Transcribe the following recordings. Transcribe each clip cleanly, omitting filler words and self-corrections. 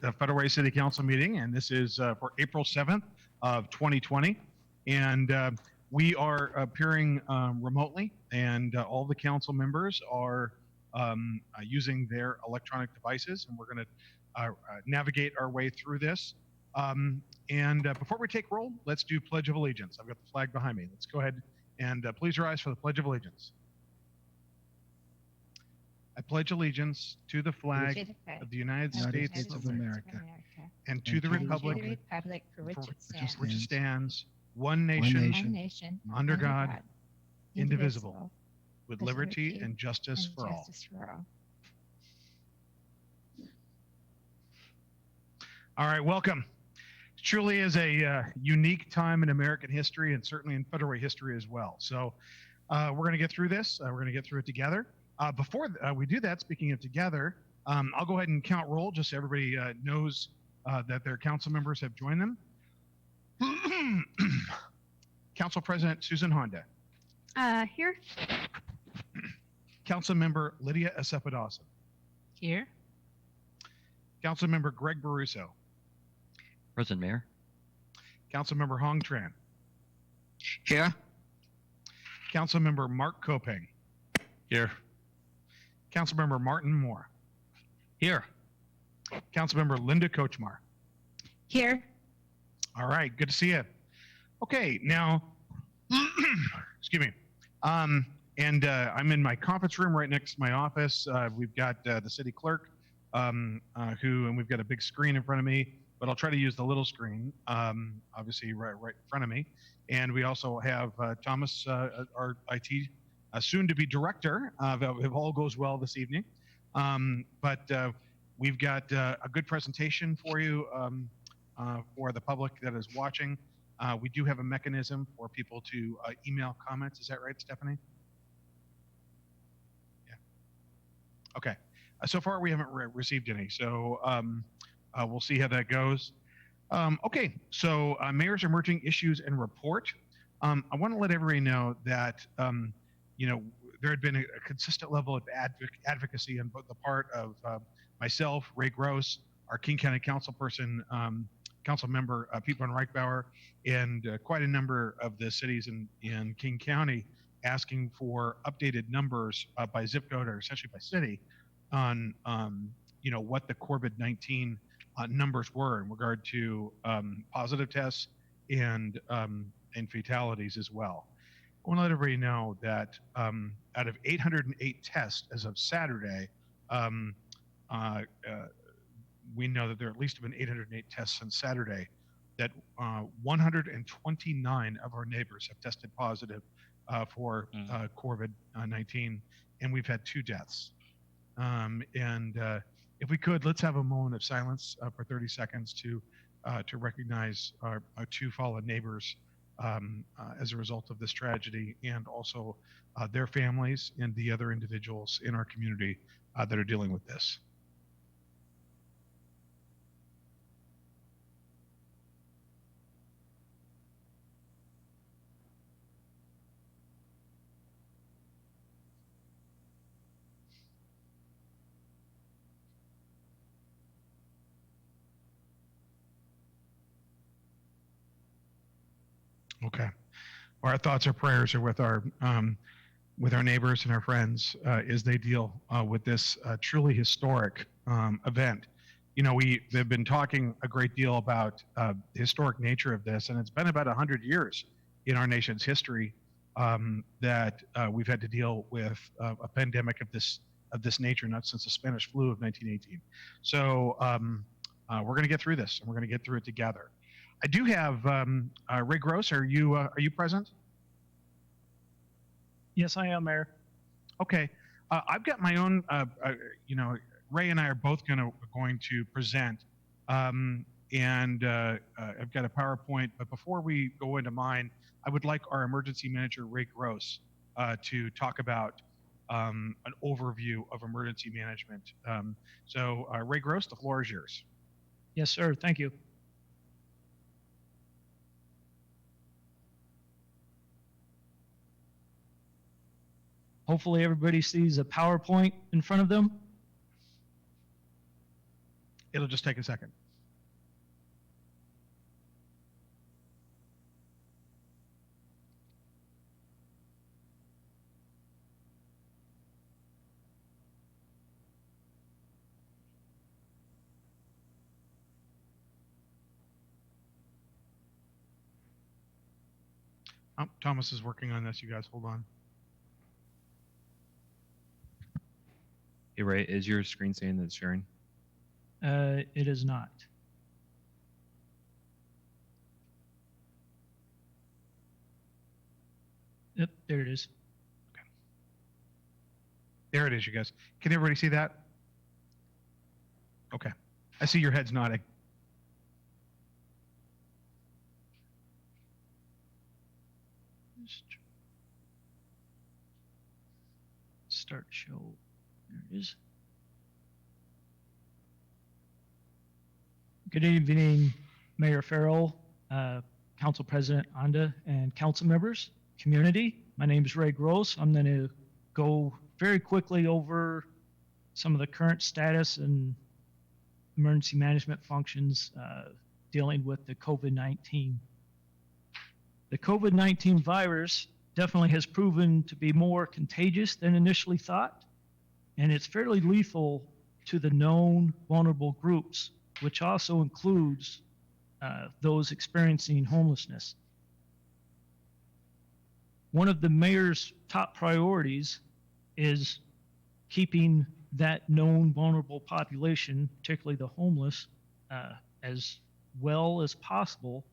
the Federal City Council meeting, and this is for April 7th of 2020. And we are appearing remotely, and all the council members are using their electronic devices, and we're going to navigate our way through this. And before we take roll, let's do Pledge of Allegiance. I've got the flag behind me. Let's go ahead and please rise for the Pledge of Allegiance. I pledge allegiance to the flag of the United States of America and to the republic for which it stands, one one nation, nation, under God, indivisible, with liberty and justice for all. All right, welcome. It truly is a unique time in American history and certainly in federal history as well. So we're going to get through this. We're going to get through it together. Before we do that, speaking of together, I'll go ahead and count roll just so everybody knows that their council members have joined them. Council President Susan Honda. Here. Council Member Lydia Acepadawson. Here. Council Member Greg Baruso. Present, Mayor. Council Member Hong Tran. Here. Council Member Mark Kopeng. Here. Councilmember Martin Moore. Here. Councilmember Linda Kochmar. Here. All right, good to see you. Okay, now, excuse me. I'm in my conference room right next to my office. We've got the city clerk, and we've got a big screen in front of me, but I'll try to use the little screen, obviously right in front of me. And we also have Thomas, our IT soon-to-be director, if all goes well this evening. But we've got a good presentation for you for the public that is watching. We do have a mechanism for people to email comments. Is that right, Stephanie? Yeah. Okay. So far, we haven't received any, so we'll see how that goes. Okay, so Mayor's Emerging Issues and Report. I want to let everybody know that there had been a consistent level of advocacy on both the part of myself, Ray Gross, our King County councilperson, council member Pete Von Reichbauer, and quite a number of the cities in King County asking for updated numbers by zip code or essentially by city on what the COVID-19 numbers were in regard to positive tests and fatalities as well. I want to let everybody know that out of 808 tests as of Saturday, we know that there at least have been 808 tests on Saturday, that 129 of our neighbors have tested positive for COVID-19, and we've had 2 deaths. If we could, let's have a moment of silence for 30 seconds to recognize our 2 fallen neighbors as a result of this tragedy, and also their families and the other individuals in our community that are dealing with this. Okay. Well, our thoughts, our prayers are with our neighbors and our friends as they deal with this truly historic event. They've been talking a great deal about the historic nature of this, and it's been about 100 years in our nation's history that we've had to deal with a pandemic of this nature, not since the Spanish flu of 1918. So we're going to get through this, and we're going to get through it together. I do have Ray Gross. Are you present? Yes, I am, Mayor. Okay. I've got my own. Ray and I are both going to present, and I've got a PowerPoint. But before we go into mine, I would like our emergency manager, Ray Gross, to talk about an overview of emergency management. So, Ray Gross, the floor is yours. Yes, sir. Thank you. Hopefully everybody sees a PowerPoint in front of them. It'll just take a second. Oh, Thomas is working on this. You guys hold on. Hey, Ray, is your screen saying that it's sharing? It is not. Yep, there it is. There it is, you guys. Can everybody see that? Okay. I see your heads nodding. Just start show. There it is. Good evening, Mayor Farrell, Council President Anda, and council members, community. My name is Ray Gross. I'm going to go very quickly over some of the current status and emergency management functions dealing with the COVID-19. The COVID-19 virus definitely has proven to be more contagious than initially thought, and it's fairly lethal to the known vulnerable groups, which also includes those experiencing homelessness. One of the mayor's top priorities is keeping that known vulnerable population, particularly the homeless, as well as possible,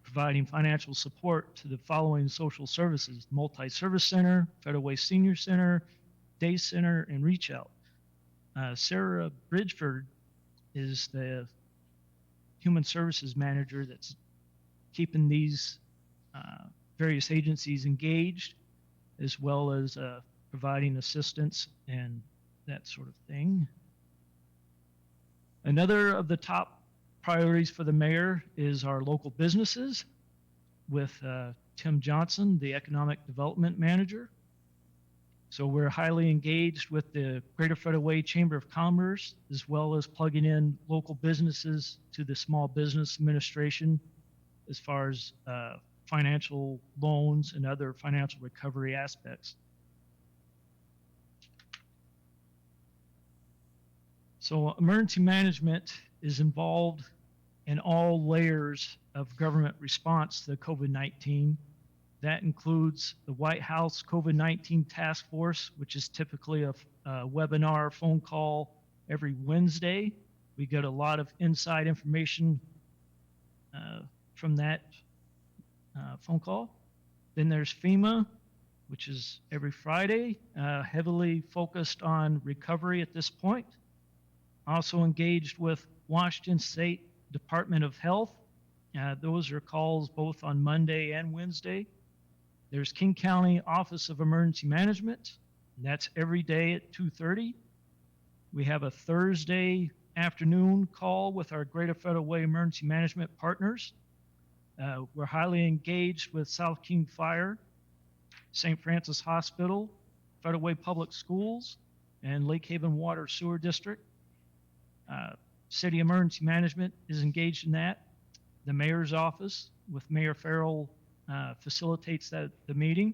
providing financial support to the following social services: Multi-Service Center, Federal Way Senior Center, Day Center, and Reach Out. Sarah Bridgeford is the Human Services Manager that's keeping these various agencies engaged, as well as providing assistance and that sort of thing. Another of the top priorities for the mayor is our local businesses, with Tim Johnson, the Economic Development Manager. So we're highly engaged with the Greater Federal Way Chamber of Commerce, as well as plugging in local businesses to the Small Business Administration as far as financial loans and other financial recovery aspects. So emergency management is involved in all layers of government response to COVID-19. That includes the White House COVID-19 Task Force, which is typically a webinar phone call every Wednesday. We get a lot of inside information from that phone call. Then there's FEMA, which is every Friday, heavily focused on recovery at this point. Also engaged with Washington State Department of Health. Those are calls both on Monday and Wednesday. There's King County Office of Emergency Management, and that's every day at 2:30. We have a Thursday afternoon call with our Greater Federal Way Emergency Management partners. We're highly engaged with South King Fire, St. Francis Hospital, Federal Way Public Schools, and Lake Haven Water Sewer District. City Emergency Management is engaged in that. The mayor's office with Mayor Farrell facilitates the meeting.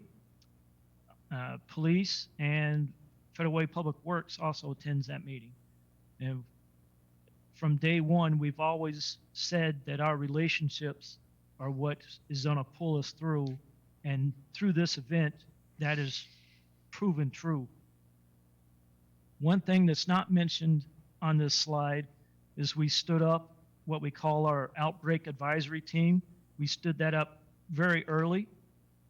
Police and Federal Way Public Works also attends that meeting. And from day one, we've always said that our relationships are what is going to pull us through. And through this event, that is proven true. One thing that's not mentioned on this slide is we stood up what we call our outbreak advisory team. We stood that up very early,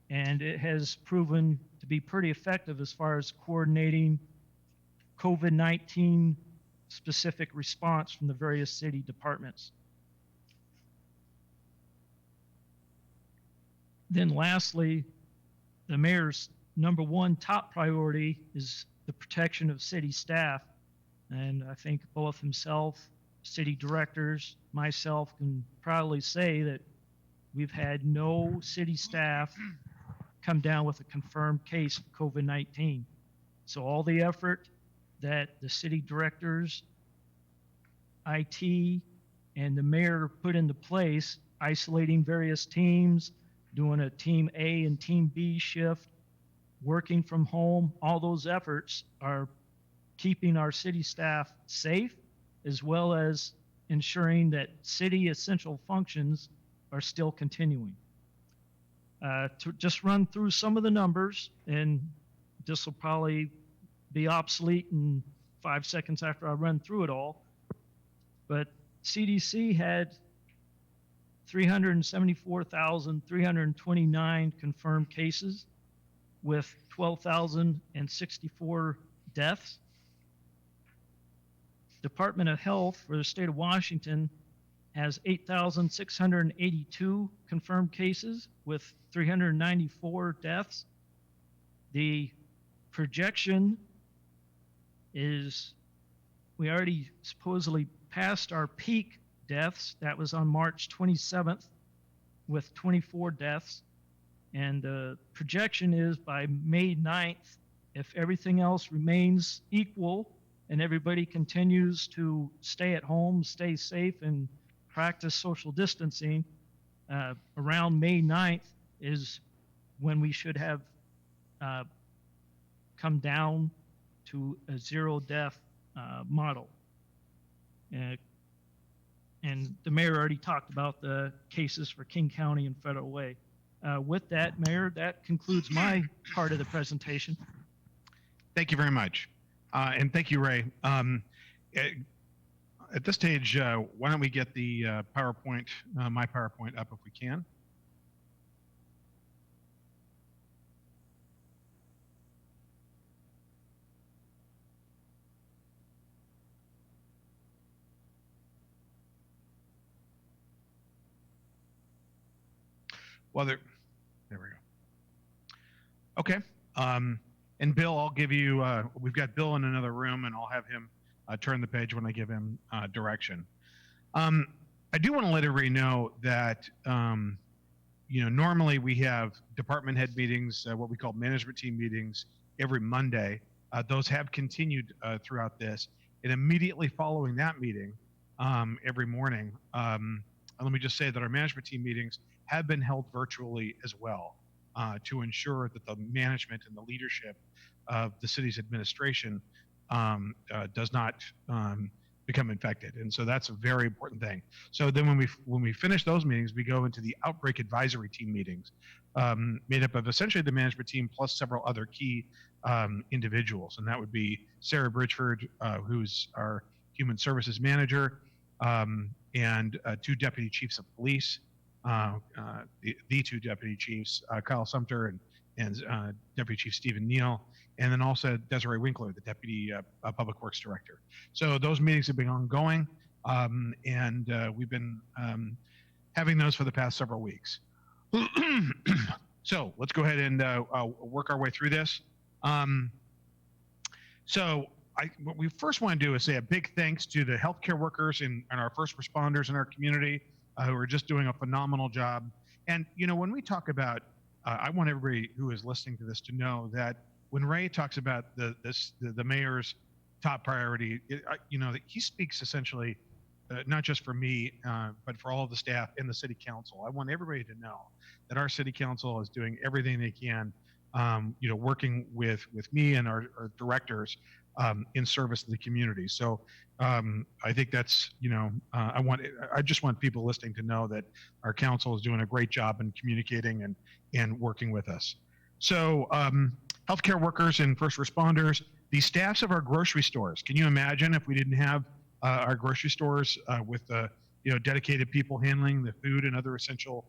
and it has proven to be pretty effective as far as coordinating COVID-19 specific response from the various city departments. Then lastly, the mayor's #1 top priority is the protection of city staff. And I think both himself, city directors, myself can proudly say that we've had no city staff come down with a confirmed case of COVID-19. So all the effort that the city directors IT and the mayor put into place, isolating various teams, doing a team A and team B shift, working from home. All those efforts are keeping our city staff safe, as well as ensuring that city essential functions are still continuing. To just run through some of the numbers, and this will probably be obsolete in 5 seconds after I run through it all, but CDC had 374,329 confirmed cases with 12,064 deaths. Department of Health for the state of Washington has 8,682 confirmed cases with 394 deaths. The projection is we already supposedly passed our peak deaths. That was on March 27th with 24 deaths. And the projection is by May 9th, if everything else remains equal and everybody continues to stay at home, stay safe, and practice social distancing, around May 9th is when we should have come down to a zero death model. And the mayor already talked about the cases for King County and Federal Way. With that, Mayor, that concludes my part of the presentation. Thank you very much. And thank you, Ray. At this stage, why don't we get the PowerPoint, my PowerPoint up if we can. Well, there we go. Okay. And Bill, I'll give you, we've got Bill in another room, and I'll have him turn the page when I give him direction. I do want to let everybody know that, normally we have department head meetings, what we call management team meetings, every Monday. Those have continued throughout this. And immediately following that meeting, every morning, let me just say that our management team meetings have been held virtually as well, to ensure that the management and the leadership of the city's administration does not become infected. And so that's a very important thing. So then when we finish those meetings, we go into the outbreak advisory team meetings, made up of essentially the management team plus several other key individuals. And that would be Sarah Bridgeford, who's our human services manager, and two deputy chiefs of police, the two deputy chiefs, Kyle Sumter and Deputy Chief Stephen Neal, and then also Desiree Winkler, the Deputy Public Works Director. So those meetings have been ongoing, and we've been having those for the past several weeks. So let's go ahead and work our way through this. What we first want to do is say a big thanks to the healthcare workers and our first responders in our community who are just doing a phenomenal job. And, when we talk about, I want everybody who is listening to this to know that when Ray talks about the mayor's top priority, that he speaks essentially not just for me, but for all of the staff and the city council. I want everybody to know that our city council is doing everything they can, working with me and our directors in service to the community. So I think that's, I just want people listening to know that our council is doing a great job in communicating and working with us. So healthcare workers and first responders, the staffs of our grocery stores. Can you imagine if we didn't have our grocery stores with dedicated people handling the food and other essential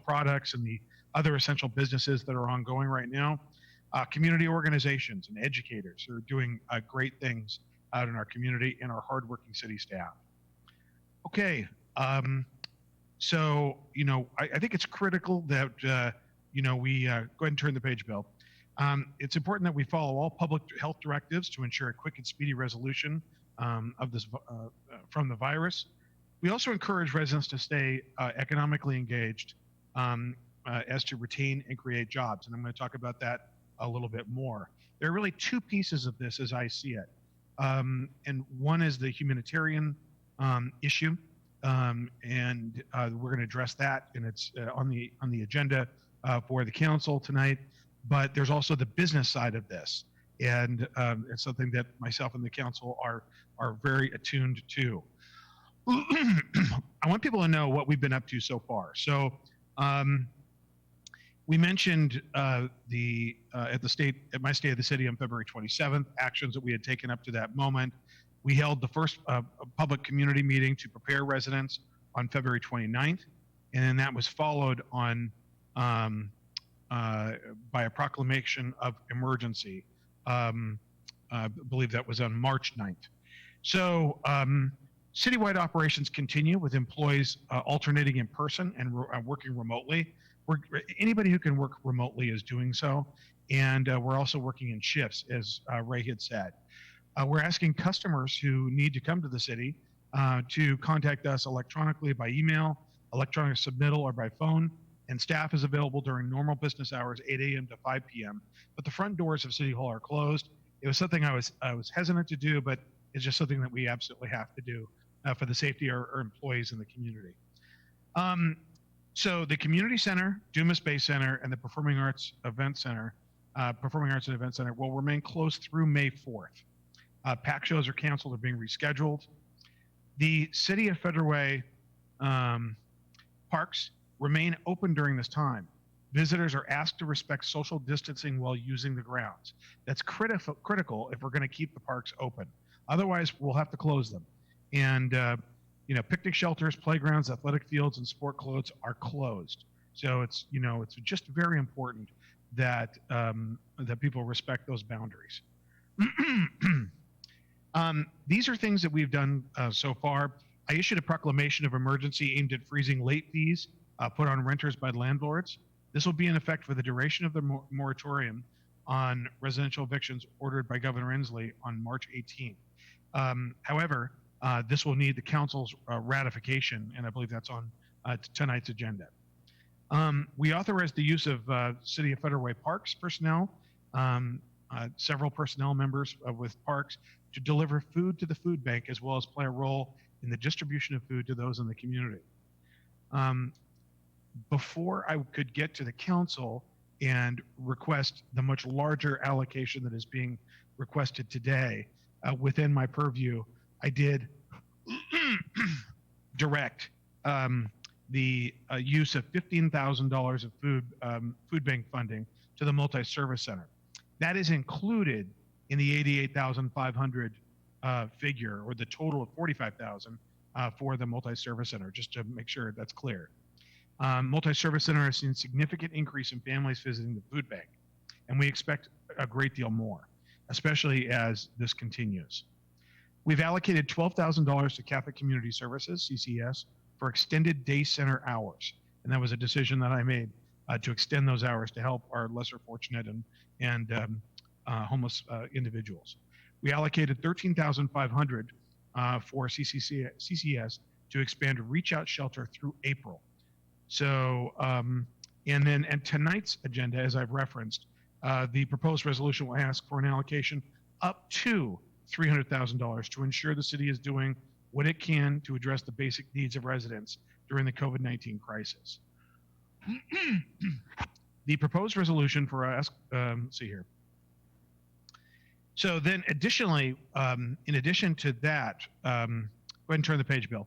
products and the other essential businesses that are ongoing right now? Community organizations and educators are doing great things out in our community, and our hardworking city staff. Okay, so I think it's critical that we go ahead and turn the page, Bill. It's important that we follow all public health directives to ensure a quick and speedy resolution of this from the virus. We also encourage residents to stay economically engaged as to retain and create jobs, and I'm going to talk about that a little bit more. There are really two pieces of this as I see it. And one is the humanitarian issue, and we're going to address that, and it's on the agenda for the council tonight. But there's also the business side of this, and it's something that myself and the council are very attuned to. I want people to know what we've been up to so far. So we mentioned at my State of the City on February 27th, actions that we had taken up to that moment. We held the first public community meeting to prepare residents on February 29th, and then that was followed on by a proclamation of emergency. I believe that was on March 9th. So citywide operations continue with employees alternating in person and working remotely. Anybody who can work remotely is doing so. And we're also working in shifts, as Ray had said. We're asking customers who need to come to the city to contact us electronically by email, electronic submittal, or by phone. And staff is available during normal business hours, 8 a.m. to 5 p.m. But the front doors of City Hall are closed. It was something I was hesitant to do, but it's just something that we absolutely have to do for the safety of our employees in the community. So the Community Center, Dumas Bay Center, and the Performing Arts and Event Center will remain closed through May 4th. PAC shows are canceled or being rescheduled. The City of Federal Way parks remain open during this time. Visitors are asked to respect social distancing while using the grounds. That's critical if we're going to keep the parks open. Otherwise, we'll have to close them. And picnic shelters, playgrounds, athletic fields, and sport clothes are closed. So it's just very important that that people respect those boundaries. These are things that we've done so far. I issued a proclamation of emergency aimed at freezing late fees put on renters by landlords. This will be in effect for the duration of the moratorium on residential evictions ordered by Governor Inslee on March 18th. However, this will need the council's ratification, and I believe that's on tonight's agenda. We authorized the use of City of Federal Way Parks personnel, several personnel members with parks, to deliver food to the food bank, as well as play a role in the distribution of food to those in the community. Before I could get to the council and request the much larger allocation that is being requested today within my purview, I did direct the use of $15,000 of food bank funding to the multi-service center. That is included in the $88,500 figure, or the total of $45,000 for the multi-service center, just to make sure that's clear. Multi-service center has seen significant increase in families visiting the food bank, and we expect a great deal more, especially as this continues. We've allocated $12,000 to Catholic Community Services, CCS, for extended day center hours, and that was a decision that I made to extend those hours to help our lesser fortunate and homeless individuals. We allocated $13,500 for CCS to expand Reach Out Shelter through April. So, and tonight's agenda, as I've referenced, the proposed resolution will ask for an allocation up to $300,000 to ensure the city is doing what it can to address the basic needs of residents during the COVID-19 crisis. The proposed resolution for us, see here. So then additionally, in addition to that, go ahead and turn the page, Bill.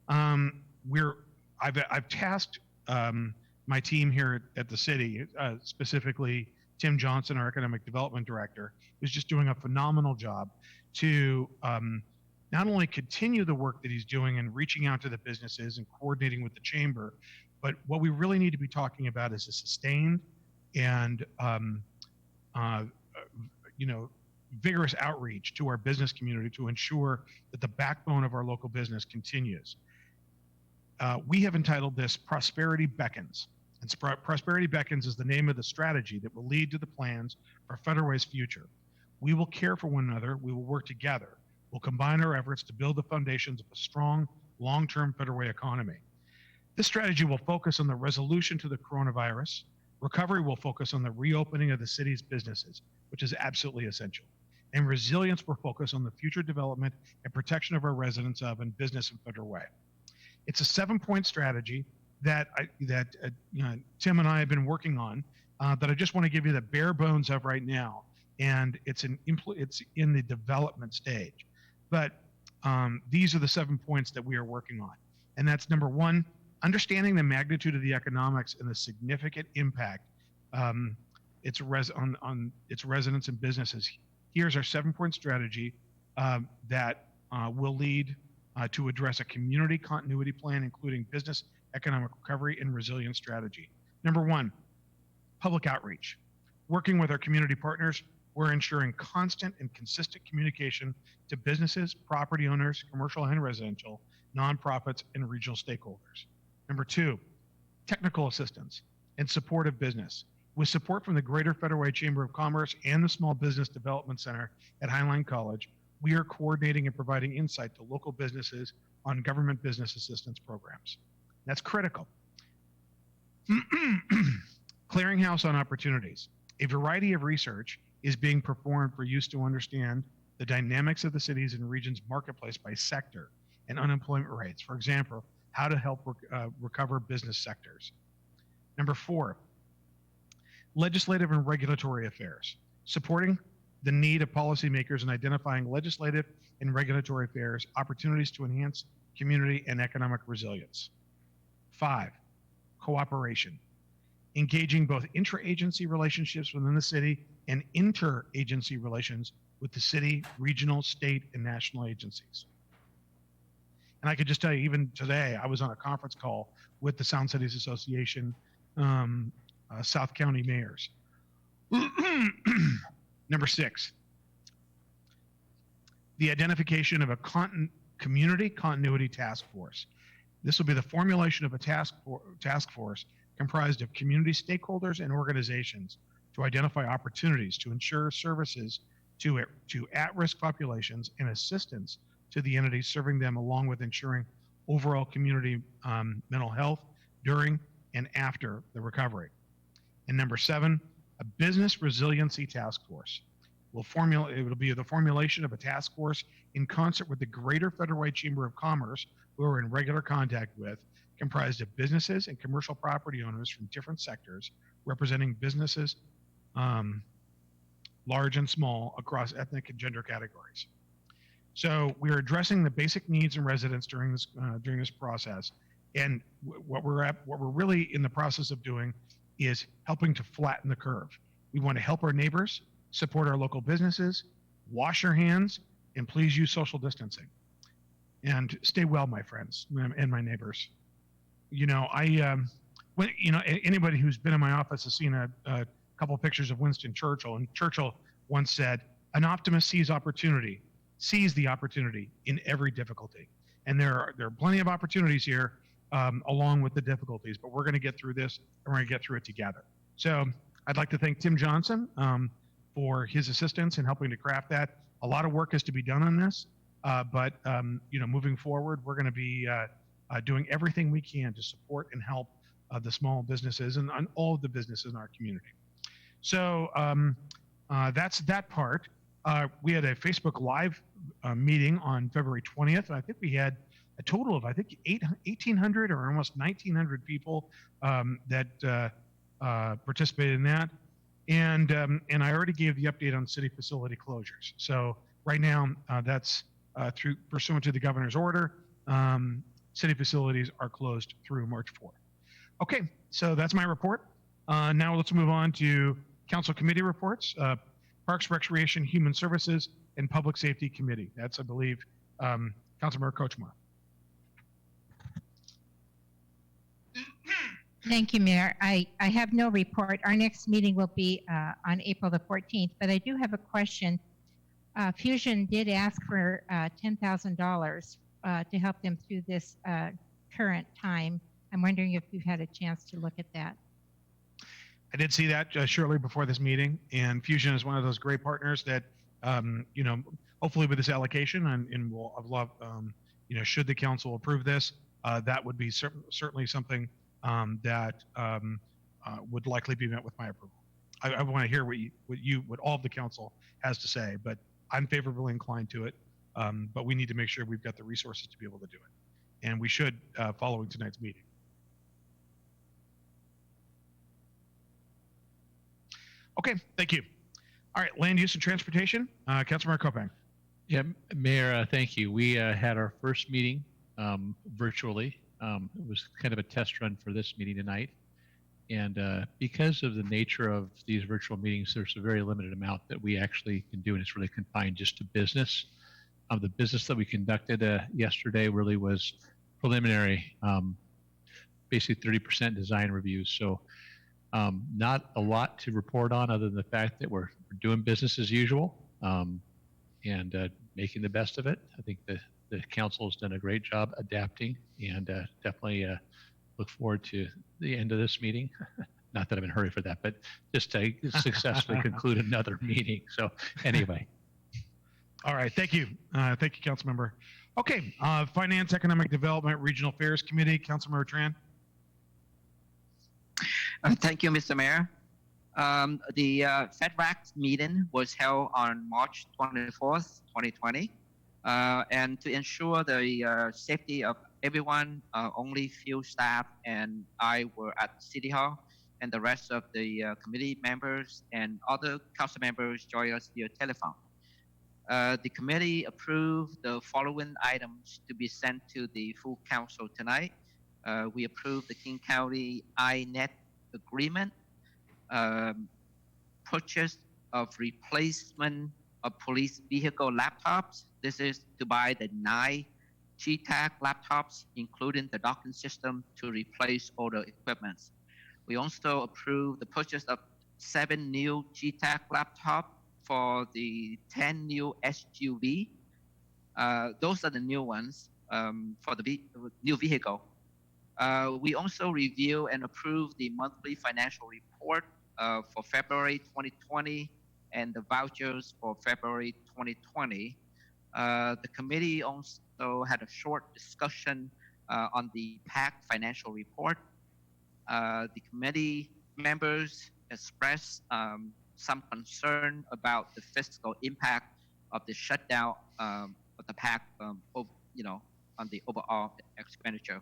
I've tasked my team here at the city, specifically Tim Johnson, our economic development director, who's just doing a phenomenal job to not only continue the work that he's doing and reaching out to the businesses and coordinating with the chamber, but what we really need to be talking about is a sustained and vigorous outreach to our business community to ensure that the backbone of our local business continues. We have entitled this Prosperity Beckons. And Prosperity Beckons is the name of the strategy that will lead to the plans for Federal Way's future. We will care for one another. We will work together. We'll combine our efforts to build the foundations of a strong, long-term Federal Way economy. This strategy will focus on the resolution to the coronavirus. Recovery will focus on the reopening of the city's businesses, which is absolutely essential. and resilience will focus on the future development and protection of our residents of and business in Federal Way. It's a 7-point strategy that Tim and I have been working on that I just want to give you the bare bones of right now, and it's in the development stage. But these are the 7 points that we are working on, and that's number 1, understanding the magnitude of the economics and the significant impact on its residents and businesses. Here's our 7-point strategy that will lead to address a community continuity plan, including business, economic recovery, and resilience strategy. Number 1, public outreach. Working with our community partners, we're ensuring constant and consistent communication to businesses, property owners, commercial and residential, nonprofits, and regional stakeholders. Number 2, technical assistance and support of business. With support from the Greater Federal Way Chamber of Commerce and the Small Business Development Center at Highline College, we are coordinating and providing insight to local businesses on government business assistance programs. That's critical. Clearinghouse on opportunities. A variety of research is being performed for use to understand the dynamics of the cities and regions marketplace by sector and unemployment rates. For example, how to help recover business sectors. Number 4, legislative and regulatory affairs. Supporting the need of policymakers in identifying legislative and regulatory affairs opportunities to enhance community and economic resilience. 5, cooperation. Engaging both intra-agency relationships within the city and inter-agency relations with the city, regional, state, and national agencies. And I could just tell you, even today, I was on a conference call with the Sound Cities Association, South County mayors. Number 6, the identification of a community continuity task force. This will be the formulation of a task force comprised of community stakeholders and organizations to identify opportunities to ensure services to at-risk populations and assistance to the entities serving them, along with ensuring overall community mental health during and after the recovery. And number 7, a business resiliency task force. It will be the formulation of a task force in concert with the Greater Federal Way Chamber of Commerce, who we're in regular contact with, comprised of businesses and commercial property owners from different sectors, representing businesses, large and small, across ethnic and gender categories. So we are addressing the basic needs in residents during this process, and what we're really in the process of doing is helping to flatten the curve. We want to help our neighbors, support our local businesses, wash your hands, and please use social distancing. And stay well, my friends and my neighbors. Anybody who's been in my office has seen a couple of pictures of Winston Churchill, and Churchill once said, "An optimist sees the opportunity in every difficulty." And there are plenty of opportunities here, along with the difficulties, but we're going to get through this, and we're going to get through it together. So I'd like to thank Tim Johnson for his assistance in helping to craft that. A lot of work is to be done on this, but moving forward, we're going to be doing everything we can to support and help the small businesses and all of the businesses in our community. So that's that part. We had a Facebook Live meeting on February 20th, and I think we had a total of 1,800 or almost 1,900 people that participated in that. And I already gave the update on city facility closures. So right now, that's pursuant to the governor's order. City facilities are closed through March 4th. Okay, so that's my report. Now let's move on to council committee reports. Parks, Recreation, Human Services, and Public Safety Committee. That's, I believe, Councilmember Kochmar. Thank you, Mayor. I have no report. Our next meeting will be on April the 14th, but I do have a question. Fusion did ask for $10,000 to help them through this current time. I'm wondering if you've had a chance to look at that. I did see that shortly before this meeting, and Fusion is one of those great partners that, hopefully with this allocation, and we'll love, should the council approve this, that would be certainly something that would likely be met with my approval. I want to hear what all of the council has to say, but I'm favorably inclined to it, but we need to make sure we've got the resources to be able to do it, and we should following tonight's meeting. Okay, thank you. All right, land use and transportation, Councilmember Kopang. Yeah, Mayor, thank you. We had our first meeting virtually. It was kind of a test run for this meeting tonight. And because of the nature of these virtual meetings, there's a very limited amount that we actually can do, and it's really confined just to business. The business that we conducted yesterday really was preliminary, basically 30% design reviews. So not a lot to report on other than the fact that we're doing business as usual and making the best of it. I think the council has done a great job adapting, and definitely look forward to the end of this meeting. Not that I'm in a hurry for that, but just to successfully conclude another meeting. So anyway. All right, thank you. Thank you, Councilmember. Okay, Finance, Economic Development, Regional Affairs Committee, Councilmember Tran. Thank you, Mr. Mayor. The FedRAC meeting was held on March 24th, 2020. And to ensure the safety of everyone, only few staff and I were at City Hall, and the rest of the committee members and other council members joined us via telephone. The committee approved the following items to be sent to the full council tonight. We approved the King County INET agreement, purchase of replacement of police vehicle laptops. This is to buy the 9 GTAC laptops, including the docking system, to replace all the equipment. We also approved the purchase of 7 new GTAC laptops for the 10 new SUV. Those are the new ones for the new vehicle. We also review and approve the monthly financial report for February 2020 and the vouchers for February 2020. The committee also had a short discussion on the PAC financial report. The committee members expressed some concern about the fiscal impact of the shutdown of the PAC, on the overall expenditure.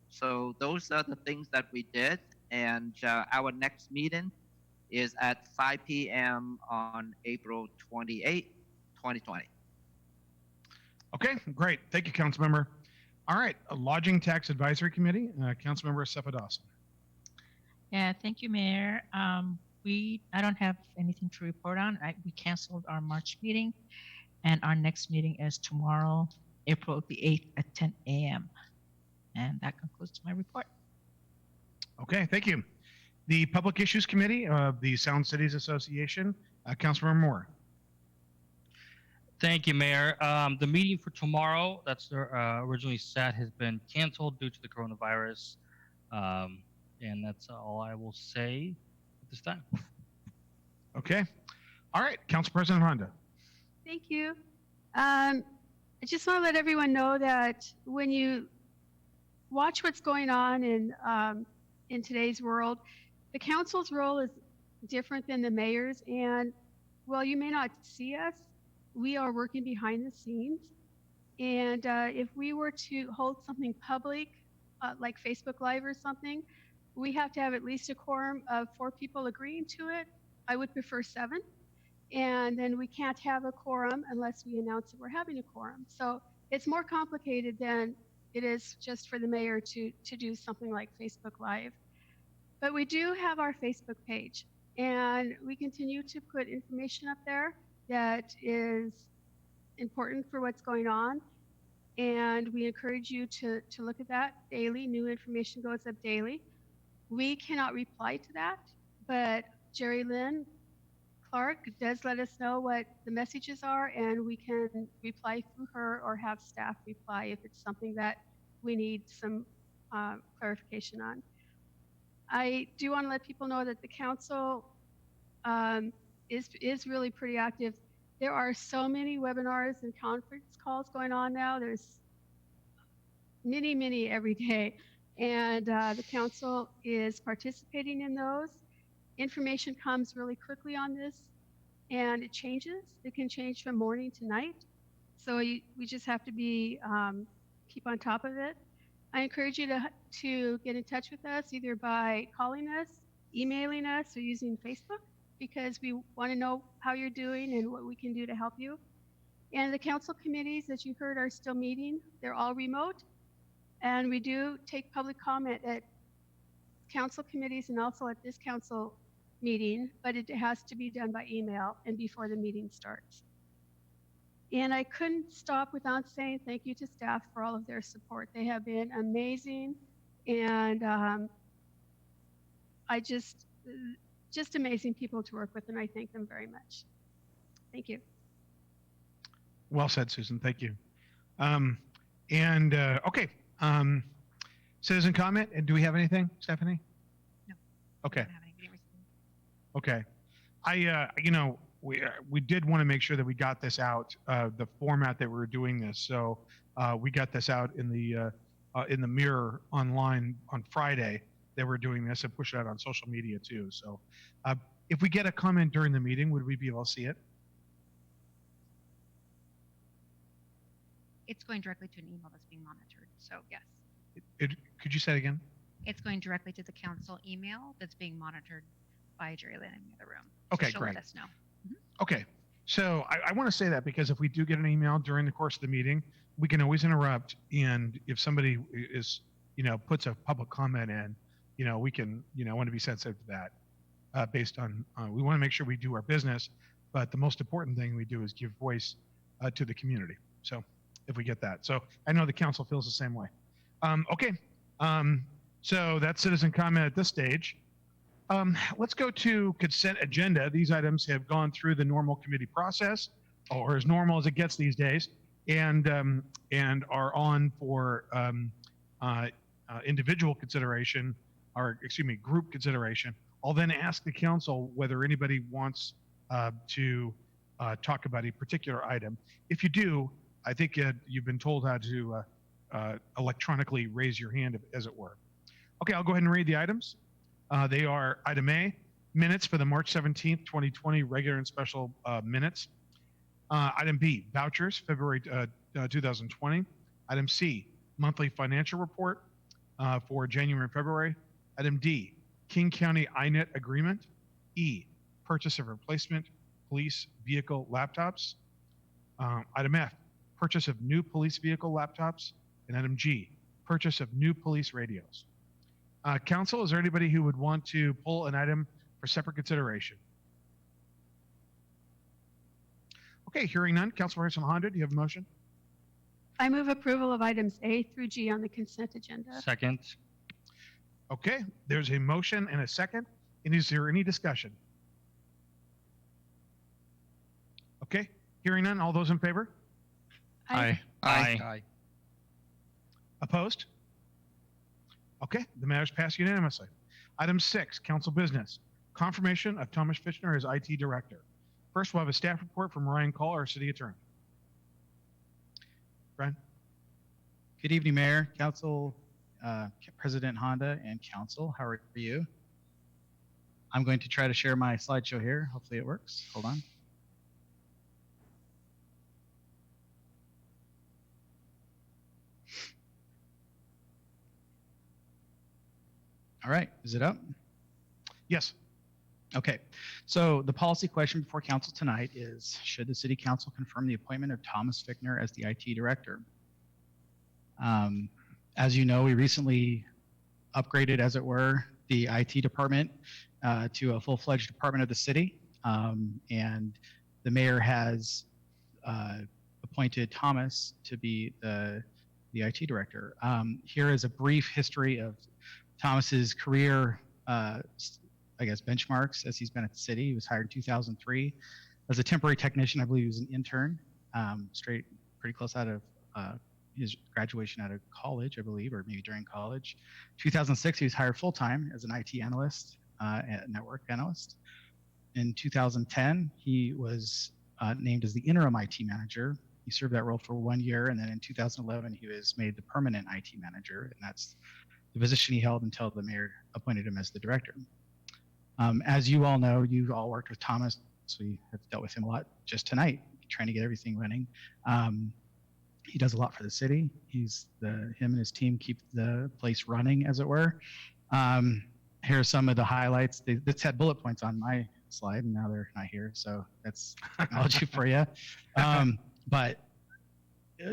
So those are the things that we did, and our next meeting is at 5 p.m. on April 28, 2020. Okay, great. Thank you, Councilmember. All right, Lodging Tax Advisory Committee, Councilmember Cephas. Yeah, thank you, Mayor. I don't have anything to report on. We canceled our March meeting, and our next meeting is tomorrow, April the 8th at 10 a.m. And that concludes my report. Okay, thank you. The Public Issues Committee of the Sound Cities Association, Councilmember Moore. Thank you, Mayor. The meeting for tomorrow that's originally set has been canceled due to the coronavirus. And that's all I will say at this time. Okay. All right, Council President Honda. Thank you. I just want to let everyone know that when you watch what's going on in today's world, the council's role is different than the mayor's. And while you may not see us, we are working behind the scenes. And if we were to hold something public, like Facebook Live or something, we have to have at least a quorum of 4 people agreeing to it. I would prefer 7. And then we can't have a quorum unless we announce that we're having a quorum. So it's more complicated than it is just for the mayor to do something like Facebook Live. But we do have our Facebook page, and we continue to put information up there that is important for what's going on. And we encourage you to look at that daily. New information goes up daily. We cannot reply to that, but Jerry Lynn Clark does let us know what the messages are, and we can reply through her or have staff reply if it's something that we need some clarification on. I do want to let people know that the council is really pretty active. There are so many webinars and conference calls going on now. There's many every day. And the council is participating in those. Information comes really quickly on this. and it changes. It can change from morning to night. So we just have to be keep on top of it. I encourage you to get in touch with us either by calling us, emailing us, or using Facebook, because we want to know how you're doing and what we can do to help you. And the council committees, as you heard, are still meeting. They're all remote. And we do take public comment at council committees and also at this council meeting, but it has to be done by email and before the meeting starts. And I couldn't stop without saying thank you to staff for all of their support. They have been amazing, and I just amazing people to work with, and I thank them very much. Thank you. Well said, Susan. Thank you. Okay. Citizen comment. And do we have anything, Stephanie? No. Okay. I don't have anybody receiving. Okay. We did want to make sure that we got this out, the format that we were doing this. So we got this out in the Mirror online on Friday that we're doing this, and push it out on social media too. So if we get a comment during the meeting, would we be able to see it? It's going directly to an email that's being monitored. So yes, Could you say it again? it's going directly to the council email that's being monitored by Jerry Lynn in the other room. Okay, She'll great. let us know. Okay. So I want to say that because if we do get an email during the course of the meeting, we can always interrupt. And if somebody is, puts a public comment in, we can, want to be sensitive to that based on, we want to make sure we do our business. But the most important thing we do is give voice to the community. So if we get that. So I know the council feels the same way. Okay. So that's citizen comment at this stage. Let's go to consent agenda. These items have gone through the normal committee process, or as normal as it gets these days, and are on for individual consideration, or excuse me, group consideration. I'll then ask the council whether anybody wants to talk about a particular item. If you do, I think you've been told how to electronically raise your hand, as it were. Okay, I'll go ahead and read the items. They are item A, minutes for the March 17th, 2020 regular and special minutes. Item B, vouchers, February 2020. Item C, monthly financial report for January and February. Item D, King County INET agreement. E, purchase of replacement police vehicle laptops. Item F, purchase of new police vehicle laptops. And item G, purchase of new police radios. Council, is there anybody who would want to pull an item for separate consideration? Okay, hearing none. Councilperson Honda, do you have a motion? I move approval of items A through G on the consent agenda. Second. Okay, there's a motion and a second. And is there any discussion? Okay, hearing none. All those in favor? Aye. Aye. Opposed? Okay, the matters passed unanimously. Item 6, council business. Confirmation of Thomas Fitchner as IT director. First, we'll have a staff report from Ryan Call, our city attorney. Brian? Good evening, Mayor, Council, President Honda, and Council. How are you? I'm going to try to share my slideshow here. Hopefully it works. Hold on. All right, is it up? Yes. Okay, so the policy question before council tonight is, should the city council confirm the appointment of Thomas Fickner as the IT director? As you know, we recently upgraded, as it were, the IT department to a full-fledged department of the city, and the mayor has appointed Thomas to be the IT director. Here is a brief history of Thomas's career, I guess, benchmarks as he's been at the city. He was hired in 2003 as a temporary technician. I believe he was an intern, pretty close out of his graduation out of college, I believe, or maybe during college. 2006, he was hired full-time as an IT analyst, network analyst. In 2010, he was named as the interim IT manager. He served that role for 1 year, and then in 2011, he was made the permanent IT manager, and that's the position he held until the mayor appointed him as the director. As you all know, you've all worked with Thomas we have dealt with him a lot just tonight, trying to get everything running. He does a lot for the city. Him and his team keep the place running, as it were. Here are some of the highlights. This had bullet points on my slide, and now they're not here, so that's technology for you. But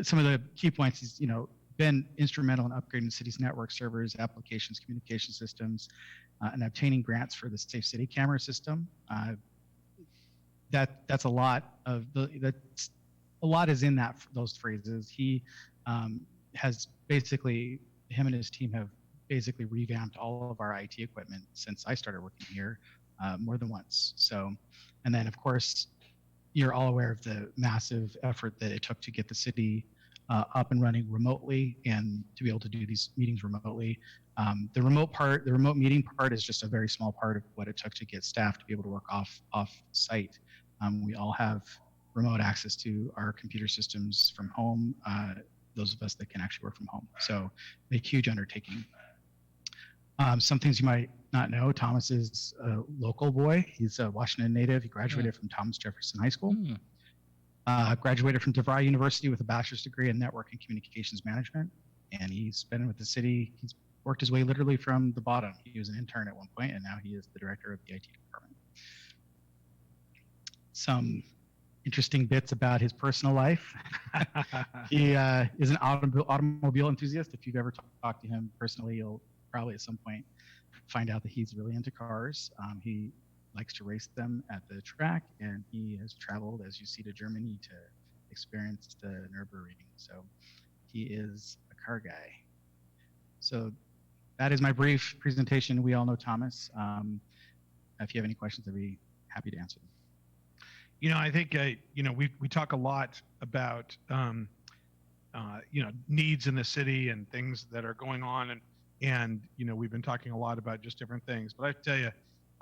some of the key points is, been instrumental in upgrading the city's network servers, applications, communication systems, and obtaining grants for the Safe City camera system. That's a lot of a lot is in those phrases. He has basically, him and his team have basically revamped all of our IT equipment since I started working here more than once. So, and then of course, you're all aware of the massive effort that it took to get the city up and running remotely and to be able to do these meetings remotely. The remote meeting part is just a very small part of what it took to get staff to be able to work off site. We all have remote access to our computer systems from home, those of us that can actually work from home. So a huge undertaking. Some things you might not know, Thomas is a local boy. He's a Washington native. He graduated from Thomas Jefferson High School. Graduated from DeVry University with a bachelor's degree in network and communications management. And he's been with the city. He's worked his way literally from the bottom. He was an intern at one point, and now he is the director of the IT department. Some interesting bits about his personal life. He is an automobile enthusiast. If you've ever talked to him personally, you'll probably at some point find out that he's really into cars. He likes to race them at the track, and he has traveled, as you see, to Germany to experience the Nürburgring. So he is a car guy. So that is my brief presentation. We all know Thomas. If you have any questions, I'd be happy to answer them. I think we talk a lot about needs in the city and things that are going on, and we've been talking a lot about just different things. But I tell you,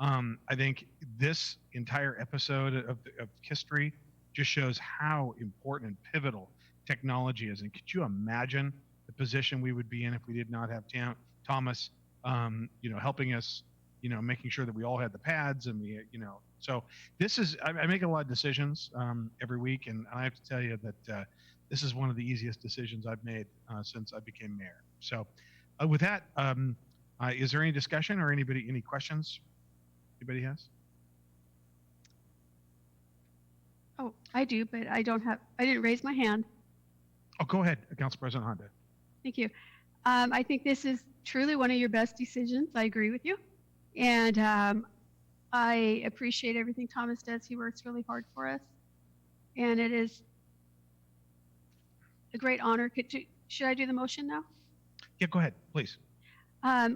I think this entire episode of history just shows how important and pivotal technology is. And could you imagine the position we would be in if we did not have Thomas, helping us, making sure that we all had the pads and So this is, I make a lot of decisions every week, and I have to tell you that this is one of the easiest decisions I've made since I became mayor. So with that, is there any discussion or any questions anybody has? Oh, I do, but I didn't raise my hand. Oh, go ahead, Council President Honda. Thank you. I think this is truly one of your best decisions. I agree with you. And I appreciate everything Thomas does. He works really hard for us. And it is a great honor. Should I do the motion now? Yeah, go ahead, please. I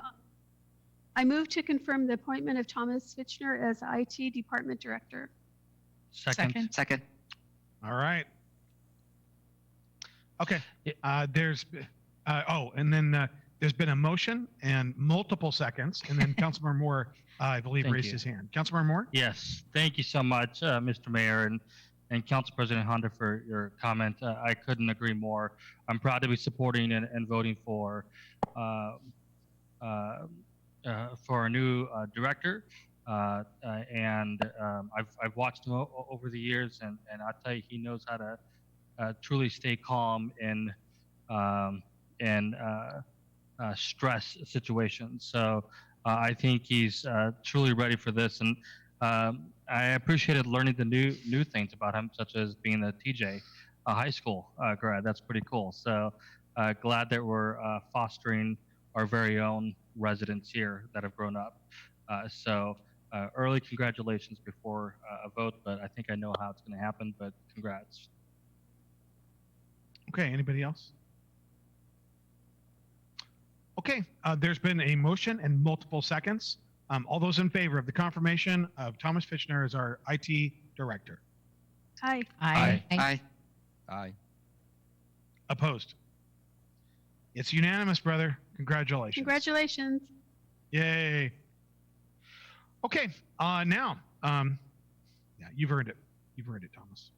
move to confirm the appointment of Thomas Fitchner as IT Department Director. Second. Second. All right. Okay. There's been a motion and multiple seconds, and then Councilmember Moore, I believe, Thank raised you. his hand. Councilmember Moore? Yes, thank you so much, Mr. Mayor and Council President Honda, for your comment. I couldn't agree more. I'm proud to be supporting and voting for a new director. I've watched him over the years, and I'll tell you, he knows how to truly stay calm in stress situations. So I think he's truly ready for this, and I appreciated learning the new things about him, such as being a TJ, a high school grad. That's pretty cool. So glad that we're fostering our very own residents here that have grown up. Early congratulations before a vote, but I think I know how it's going to happen. But congrats. Okay, anybody else? Okay, there's been a motion and multiple seconds. All those in favor of the confirmation of Thomas Fitchner as our IT director? Aye. Aye. Aye. Opposed? It's unanimous, brother. Congratulations. Congratulations. Yay. Okay, now, yeah, you've earned it. You've earned it, Thomas.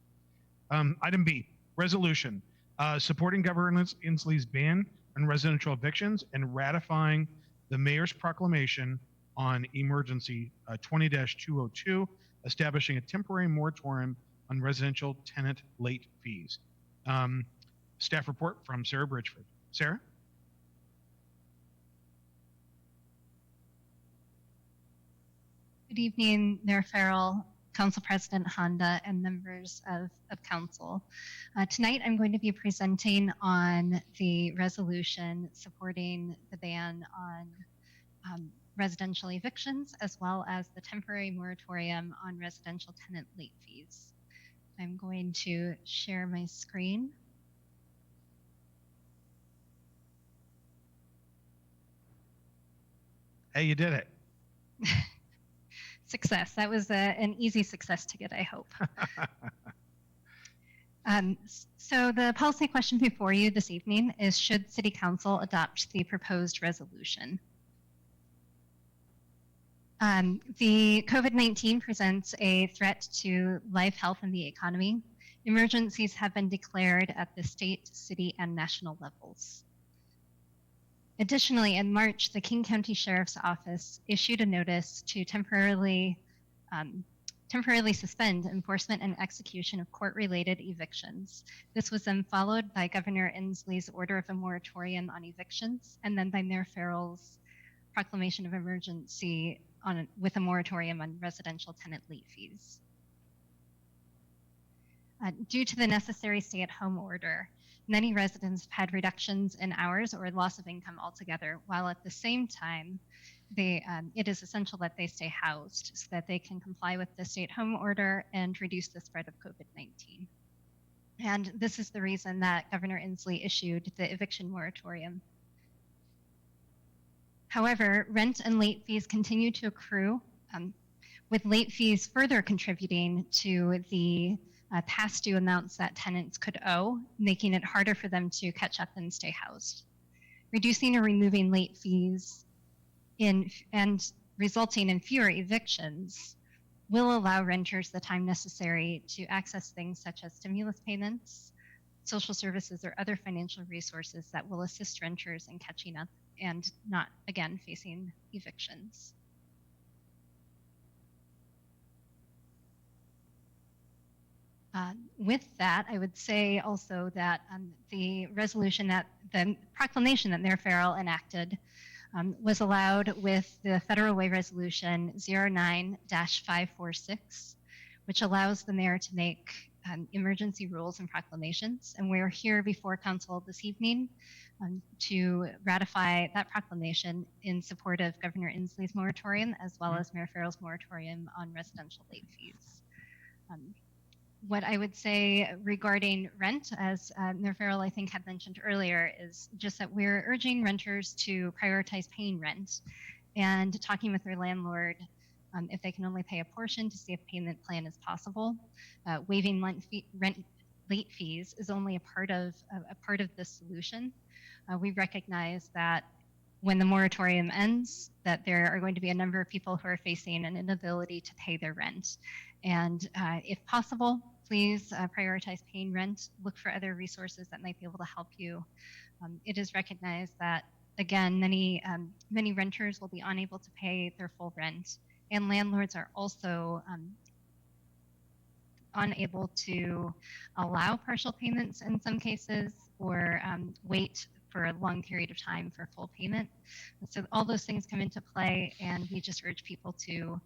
Item B, resolution, supporting Governor Inslee's ban on residential evictions and ratifying the mayor's proclamation on emergency 20-202 establishing a temporary moratorium on residential tenant late fees. Staff report from Sarah Bridgeford. Sarah? Good evening, Mayor Farrell, Council President Honda, and members of Council. Tonight I'm going to be presenting on the resolution supporting the ban on residential evictions, as well as the temporary moratorium on residential tenant late fees. I'm going to share my screen. Hey, you did it. Success. That was an easy success ticket, I hope. So the policy question before you this evening is, should City Council adopt the proposed resolution? The COVID-19 presents a threat to life, health, and the economy. Emergencies have been declared at the state, city, and national levels. Additionally, in March, the King County Sheriff's Office issued a notice to temporarily suspend enforcement and execution of court-related evictions. This was then followed by Governor Inslee's order of a moratorium on evictions, and then by Mayor Farrell's proclamation of emergency with a moratorium on residential tenant late fees. Due to the necessary stay-at-home order, many residents have had reductions in hours or loss of income altogether, while at the same time, it is essential that they stay housed so that they can comply with the stay-at-home order and reduce the spread of COVID-19. And this is the reason that Governor Inslee issued the eviction moratorium. However, rent and late fees continue to accrue, with late fees further contributing to the past due amounts that tenants could owe, making it harder for them to catch up and stay housed. Reducing or removing late fees and resulting in fewer evictions will allow renters the time necessary to access things such as stimulus payments, social services, or other financial resources that will assist renters in catching up and not, again, facing evictions. With that, I would say also that the proclamation that Mayor Farrell enacted was allowed with the Federal Way Resolution 09-546, which allows the mayor to make emergency rules and proclamations. And we're here before council this evening to ratify that proclamation in support of Governor Inslee's moratorium, as well as Mayor Farrell's moratorium on residential late fees. What I would say regarding rent, as Mayor Farrell, I think, had mentioned earlier, is just that we're urging renters to prioritize paying rent and talking with their landlord if they can only pay a portion, to see if payment plan is possible. Waiving rent late fees is only a part of this solution. We recognize that when the moratorium ends, that there are going to be a number of people who are facing an inability to pay their rent. And if possible, please prioritize paying rent. Look for other resources that might be able to help you. It is recognized that, again, many renters will be unable to pay their full rent, and landlords are also unable to allow partial payments in some cases, or wait for a long period of time for full payment. So all those things come into play, and we just urge people to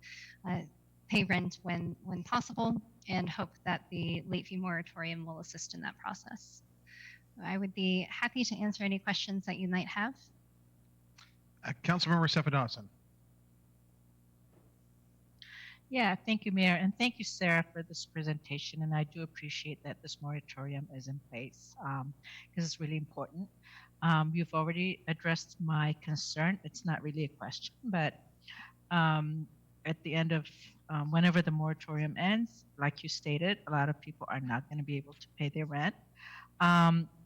pay rent when possible, and hope that the late fee moratorium will assist in that process. I would be happy to answer any questions that you might have. Councilmember Sepidawson. Yeah, thank you, Mayor, and thank you, Sarah, for this presentation. And I do appreciate that this moratorium is in place because it's really important. You've already addressed my concern. It's not really a question, but at the end of whenever the moratorium ends, like you stated, a lot of people are not going to be able to pay their rent.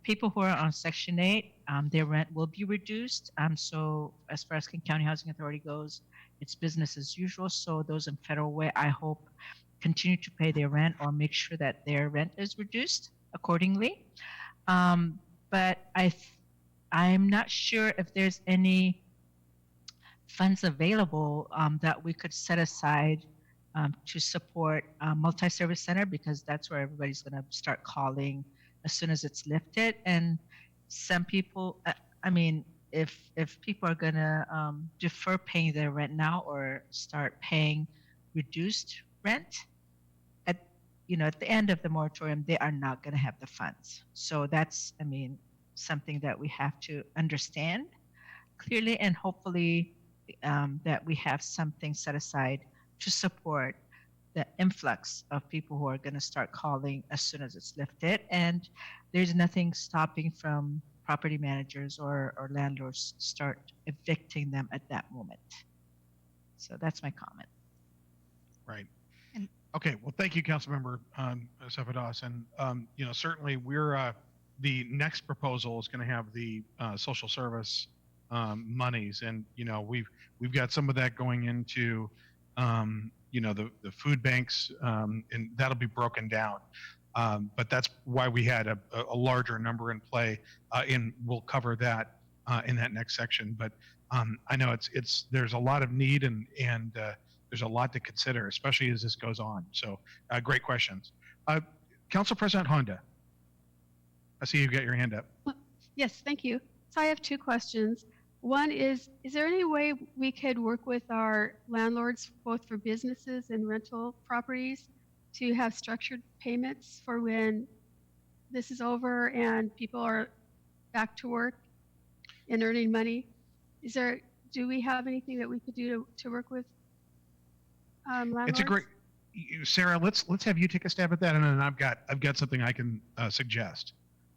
People who are on Section 8, their rent will be reduced. So as far as King County Housing Authority goes, it's business as usual. So those in Federal Way, I hope, continue to pay their rent or make sure that their rent is reduced accordingly. But I'm not sure if there's any funds available that we could set aside to support multi-service center because that's where everybody's going to start calling as soon as it's lifted. And some people, I mean, if people are going to defer paying their rent now or start paying reduced rent at at the end of the moratorium, they are not going to have the funds. So that's, I mean, something that we have to understand clearly, and hopefully that we have something set aside to support the influx of people who are going to start calling as soon as it's lifted. And there's nothing stopping from property managers or landlords start evicting them at that moment. So that's my comment. Right. And- Okay. Well, thank you, Councilmember Cefados. And certainly we're the next proposal is going to have the social service monies, and we've got some of that going into the food banks, and that'll be broken down. But that's why we had a larger number in play, and we'll cover that in that next section. But I know there's a lot of need, and there's a lot to consider, especially as this goes on. So great questions. Council President Honda, I see you've got your hand up. Yes, thank you. So I have two questions. One is there any way we could work with our landlords, both for businesses and rental properties, to have structured payments for when this is over and people are back to work and earning money? Do we have anything that we could do to work with landlords? It's a great, Sarah. Let's have you take a stab at that, and then I've got something I can suggest,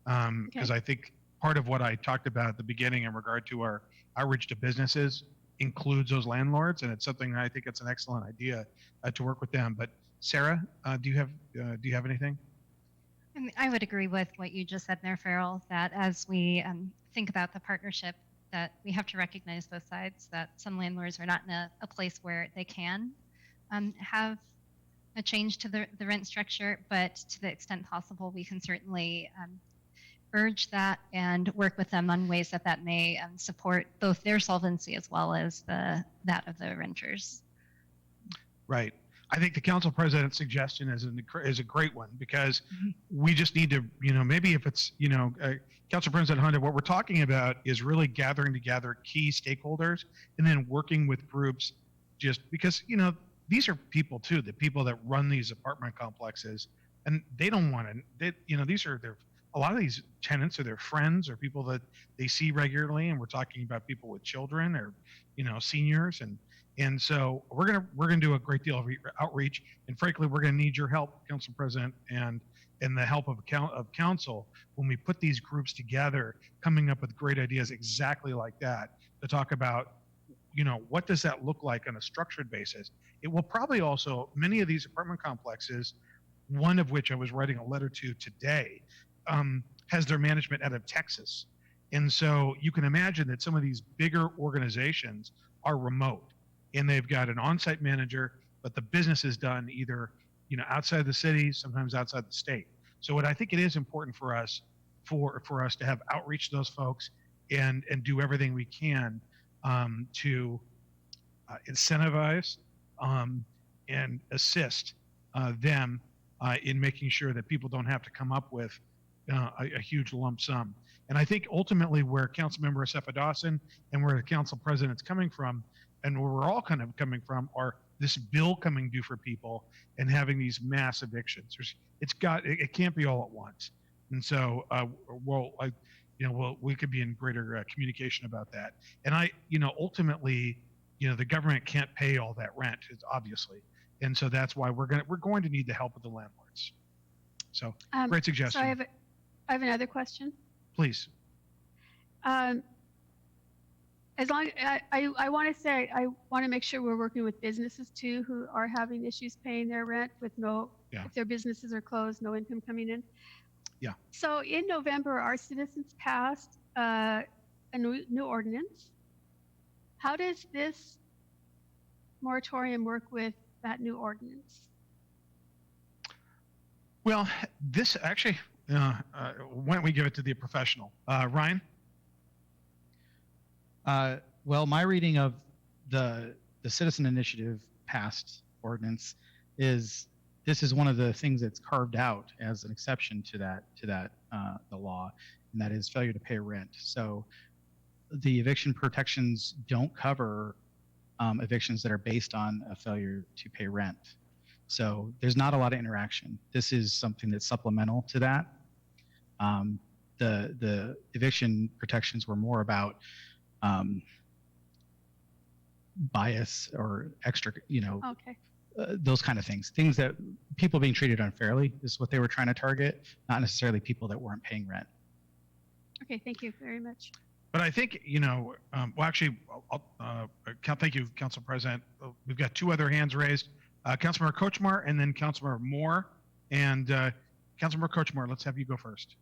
because I think part of what I talked about at the beginning in regard to our outreach to businesses includes those landlords, and it's something I think it's an excellent idea to work with them. But Sarah, do you have anything? I mean, I would agree with what you just said there, Farrell, that as we think about the partnership, that we have to recognize both sides, that some landlords are not in a place where they can have a change to the rent structure, but to the extent possible, we can certainly urge that and work with them on ways that may support both their solvency as well as that of the renters. Right. I think the council president's suggestion is a great one, because we just need to, maybe if it's, Council President Hunter, what we're talking about is really gathering together key stakeholders and then working with groups, just because, these are people too, the people that run these apartment complexes, and they don't want to, a lot of these tenants are their friends or people that they see regularly, and we're talking about people with children or, seniors, and so we're gonna do a great deal of outreach, and frankly, we're gonna need your help, Council President, and the help of council when we put these groups together, coming up with great ideas exactly like that to talk about, what does that look like on a structured basis. It will probably also, many of these apartment complexes, one of which I was writing a letter to today, has their management out of Texas, and so you can imagine that some of these bigger organizations are remote, and they've got an on-site manager, but the business is done either outside the city, sometimes outside the state. So what I think it is important for us to have outreach to those folks and do everything we can to incentivize and assist them in making sure that people don't have to come up with a huge lump sum. And I think ultimately where Councilmember Cefados and where the council president's coming from, and where we're all kind of coming from, are this bill coming due for people and having these mass evictions. It can't be all at once. And so, we could be in greater communication about that. And ultimately, the government can't pay all that rent, obviously. And so that's why we're going to need the help of the landlords. So great suggestion. So I have another question. Please. As long I want to say, I want to make sure we're working with businesses too who are having issues paying their rent with if their businesses are closed, no income coming in. Yeah. So in November, our citizens passed a new ordinance. How does this moratorium work with that new ordinance? Well, this actually, why don't we give it to the professional, Ryan? Well, my reading of the citizen initiative passed ordinance is this is one of the things that's carved out as an exception to the law, and that is failure to pay rent. So the eviction protections don't cover evictions that are based on a failure to pay rent. So there's not a lot of interaction. This is something that's supplemental to that. The eviction protections were more about bias or extra, Okay. those kind of things that people being treated unfairly is what they were trying to target, not necessarily people that weren't paying rent. Okay. Thank you very much. But I think, well, actually, thank you, Council President. We've got two other hands raised, Councilmember Kochmar and then Councilmember Moore. And Councilmember Kochmar, let's have you go first.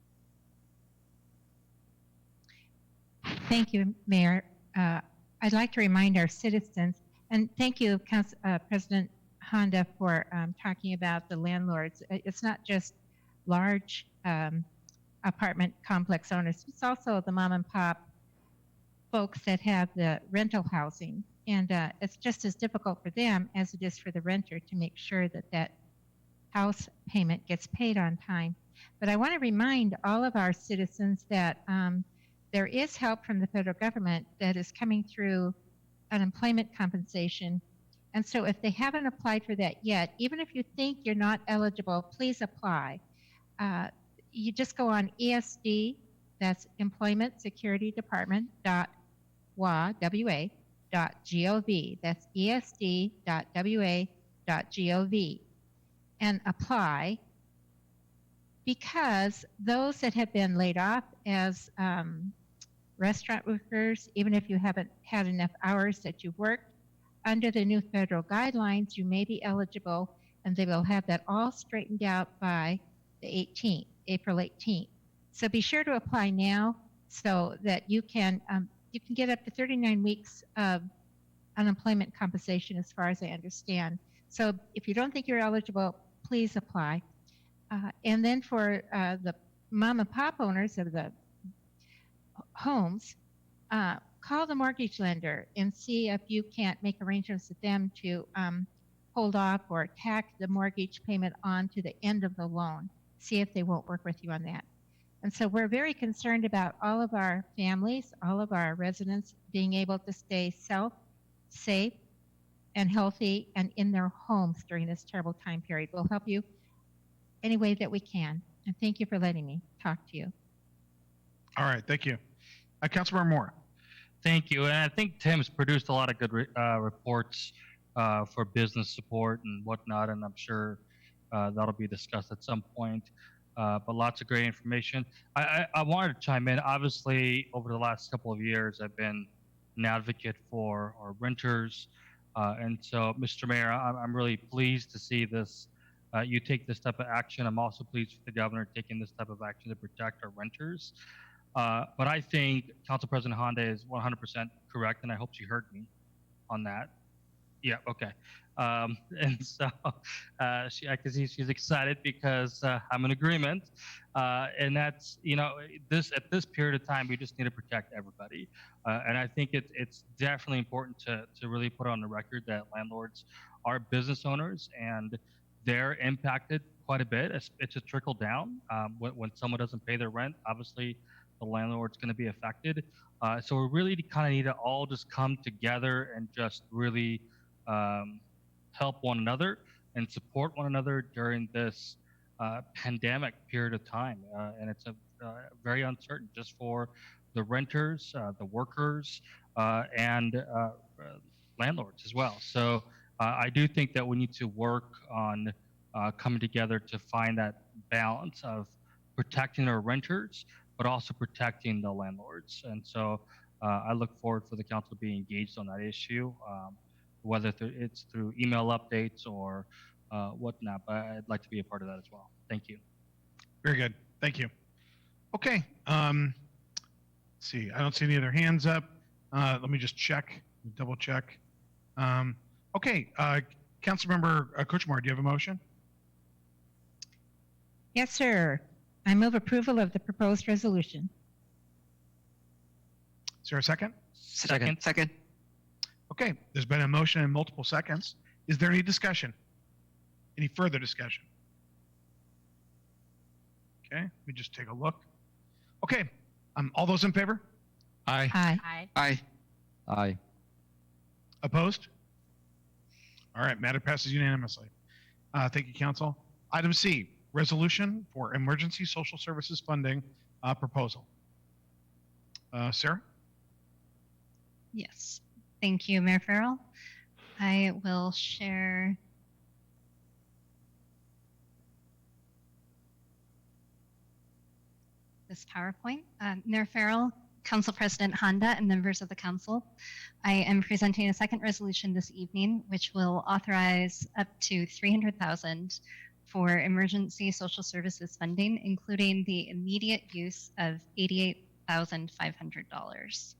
Thank you, Mayor. I'd like to remind our citizens, and thank you, President Honda, for talking about the landlords. It's not just large apartment complex owners, it's also the mom and pop folks that have the rental housing. And it's just as difficult for them as it is for the renter to make sure that that house payment gets paid on time. But I want to remind all of our citizens that there is help from the federal government that is coming through unemployment compensation. And so if they haven't applied for that yet, even if you think you're not eligible, please apply. You just go on ESD, that's Employment Security Department .wa.gov, that's esd.wa.gov, and apply, because those that have been laid off as restaurant workers, even if you haven't had enough hours that you've worked, under the new federal guidelines, you may be eligible, and they will have that all straightened out by the 18th, April 18th. So be sure to apply now so that you can get up to 39 weeks of unemployment compensation, as far as I understand. So if you don't think you're eligible, please apply. And then for the mom and pop owners of the homes, call the mortgage lender and see if you can't make arrangements with them to hold off or tack the mortgage payment on to the end of the loan. See if they won't work with you on that. And so we're very concerned about all of our families, all of our residents being able to stay safe, and healthy and in their homes during this terrible time period. We'll help you any way that we can. And thank you for letting me talk to you. All right. Thank you. Councilmember Moore. Thank you. And I think Tim's produced a lot of good reports for business support and whatnot, and I'm sure that'll be discussed at some point. But lots of great information. I wanted to chime in. Obviously, over the last couple of years, I've been an advocate for our renters. And so, Mr. Mayor, I'm really pleased to see this. You take this type of action. I'm also pleased with the governor taking this type of action to protect our renters. But I think Council President Honda is 100% correct, and I hope she heard me on that. Yeah, okay. And so I can see she's excited because I'm in agreement. And that's, at this period of time, we just need to protect everybody. And I think it's definitely important to really put on the record that landlords are business owners and they're impacted quite a bit. It's a trickle down. When someone doesn't pay their rent, obviously the landlord's going to be affected. So we really kind of need to all just come together and just really help one another and support one another during this pandemic period of time. And it's a very uncertain just for the renters, the workers, and landlords as well. So I do think that we need to work on coming together to find that balance of protecting our renters, but also protecting the landlords. And so I look forward for the council to be engaged on that issue, whether it's through email updates or whatnot, but I'd like to be a part of that as well. Thank you. Very good. Thank you. Okay. Let's see. I don't see any other hands up. Let me just check, double check. Okay. Councilmember Kuchmar, do you have a motion? Yes, sir. I move approval of the proposed resolution. Is there a second? Second. Okay. There's been a motion in multiple seconds. Is there any discussion? Any further discussion? Okay, let me just take a look. Okay, all those in favor? Aye. Aye. Aye. Aye. Opposed? All right, matter passes unanimously. Thank you, Council. Item C, resolution for emergency social services funding proposal. Sarah? Yes. Thank you, Mayor Farrell. I will share this PowerPoint. Mayor Farrell, Council President Honda, and members of the Council, I am presenting a second resolution this evening, which will authorize up to $300,000 for emergency social services funding, including the immediate use of $88,500.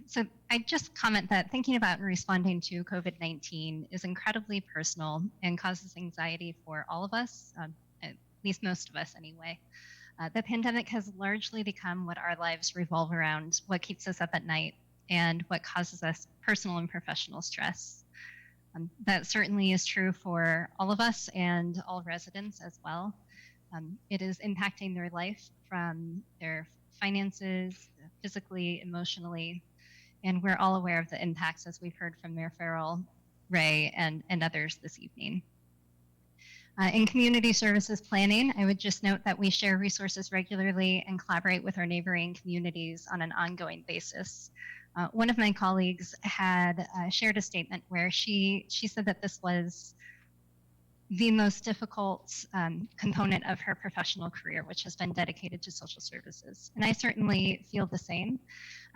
So I just comment that thinking about and responding to COVID-19 is incredibly personal and causes anxiety for all of us, at least most of us anyway. The pandemic has largely become what our lives revolve around, what keeps us up at night, and what causes us personal and professional stress. That certainly is true for all of us and all residents as well. It is impacting their life from their finances, physically, emotionally, and we're all aware of the impacts as we've heard from Mayor Farrell, Ray, and others this evening. In community services planning, I would just note that we share resources regularly and collaborate with our neighboring communities on an ongoing basis. One of my colleagues had shared a statement where she said that this was the most difficult component of her professional career, which has been dedicated to social services. And I certainly feel the same.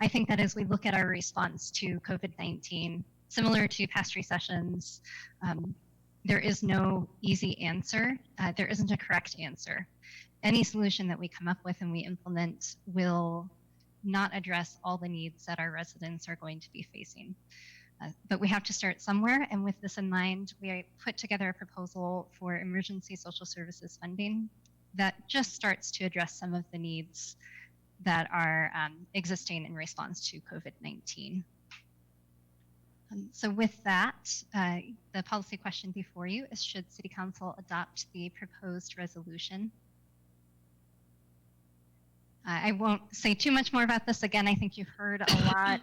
I think that as we look at our response to COVID-19, similar to past recessions, there is no easy answer. There isn't a correct answer. Any solution that we come up with and we implement will not address all the needs that our residents are going to be facing. But we have to start somewhere, and with this in mind, we put together a proposal for emergency social services funding that just starts to address some of the needs that are existing in response to COVID-19. So with that, the policy question before you is, should City Council adopt the proposed resolution? I won't say too much more about this. Again, I think you've heard a lot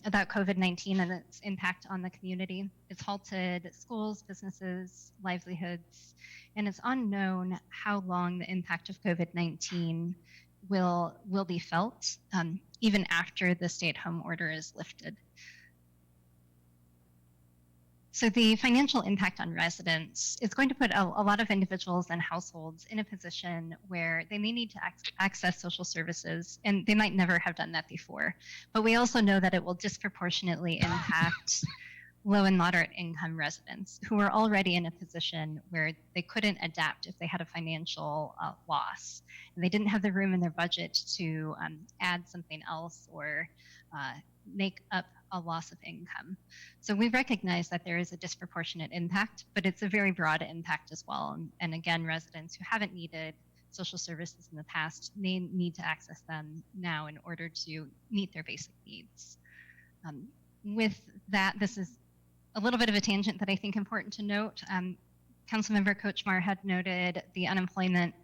about COVID-19 and its impact on the community. It's halted schools, businesses, livelihoods, and it's unknown how long the impact of COVID-19 will be felt, even after the stay-at-home order is lifted. So the financial impact on residents is going to put a lot of individuals and households in a position where they may need to access social services, and they might never have done that before. But we also know that it will disproportionately impact low and moderate income residents who are already in a position where they couldn't adapt if they had a financial loss. And they didn't have the room in their budget to add something else or make up a loss of income. So we recognize that there is a disproportionate impact, but it's a very broad impact as well. And again, residents who haven't needed social services in the past may need to access them now in order to meet their basic needs. With that, this is a little bit of a tangent that I think important to note. Councilmember Kochmar had noted the unemployment.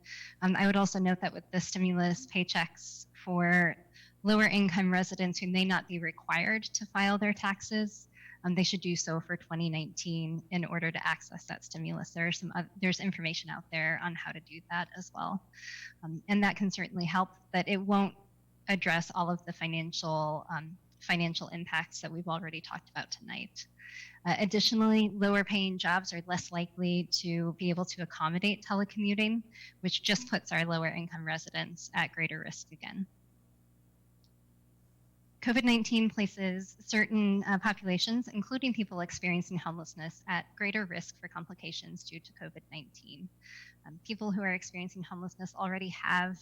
I would also note that with the stimulus paychecks for lower income residents who may not be required to file their taxes, they should do so for 2019 in order to access that stimulus. There's information out there on how to do that as well. And that can certainly help, but it won't address all of the financial impacts that we've already talked about tonight. Additionally, lower paying jobs are less likely to be able to accommodate telecommuting, which just puts our lower income residents at greater risk again. COVID-19 places certain populations, including people experiencing homelessness, at greater risk for complications due to COVID-19. People who are experiencing homelessness already have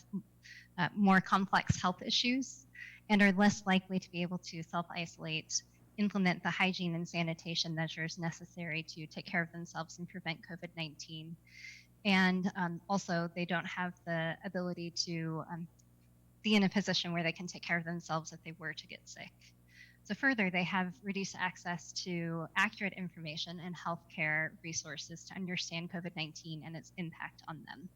more complex health issues and are less likely to be able to self-isolate, implement the hygiene and sanitation measures necessary to take care of themselves and prevent COVID-19. And also, they don't have the ability to be in a position where they can take care of themselves if they were to get sick. So further, they have reduced access to accurate information and healthcare resources to understand COVID-19 and its impact on them.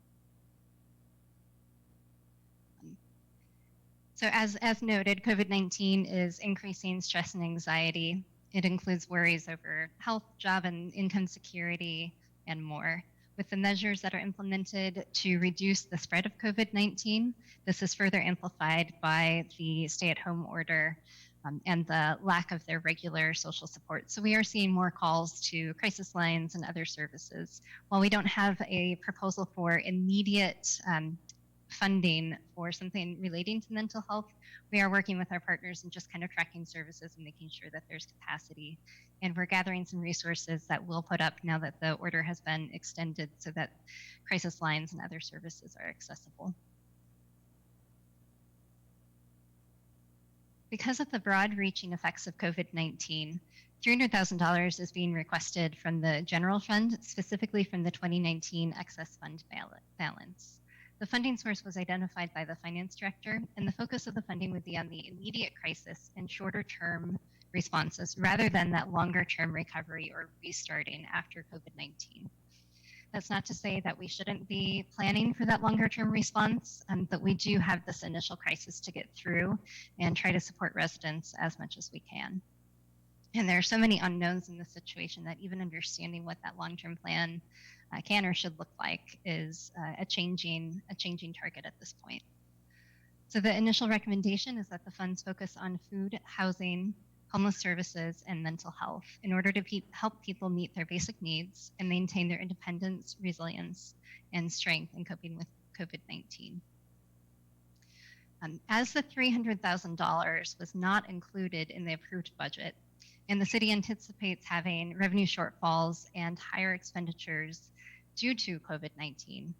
So as noted, COVID-19 is increasing stress and anxiety. It includes worries over health, job, and income security, and more. With the measures that are implemented to reduce the spread of COVID-19, this is further amplified by the stay-at-home order and the lack of their regular social support. So we are seeing more calls to crisis lines and other services. While we don't have a proposal for immediate funding for something relating to mental health, we are working with our partners and just kind of tracking services and making sure that there's capacity. And we're gathering some resources that we'll put up now that the order has been extended so that crisis lines and other services are accessible. Because of the broad-reaching effects of COVID-19, $300,000 is being requested from the general fund, specifically from the 2019 excess fund balance. The funding source was identified by the finance director, and the focus of the funding would be on the immediate crisis and shorter-term responses rather than that longer-term recovery or restarting after COVID-19. That's not to say that we shouldn't be planning for that longer-term response, but we do have this initial crisis to get through and try to support residents as much as we can. And there are so many unknowns in this situation that even understanding what that long-term plan can or should look like is a changing target at this point. So the initial recommendation is that the funds focus on food, housing, homeless services, and mental health in order to help people meet their basic needs and maintain their independence, resilience, and strength in coping with COVID-19. As the $300,000 was not included in the approved budget, and the city anticipates having revenue shortfalls and higher expenditures due to COVID-19,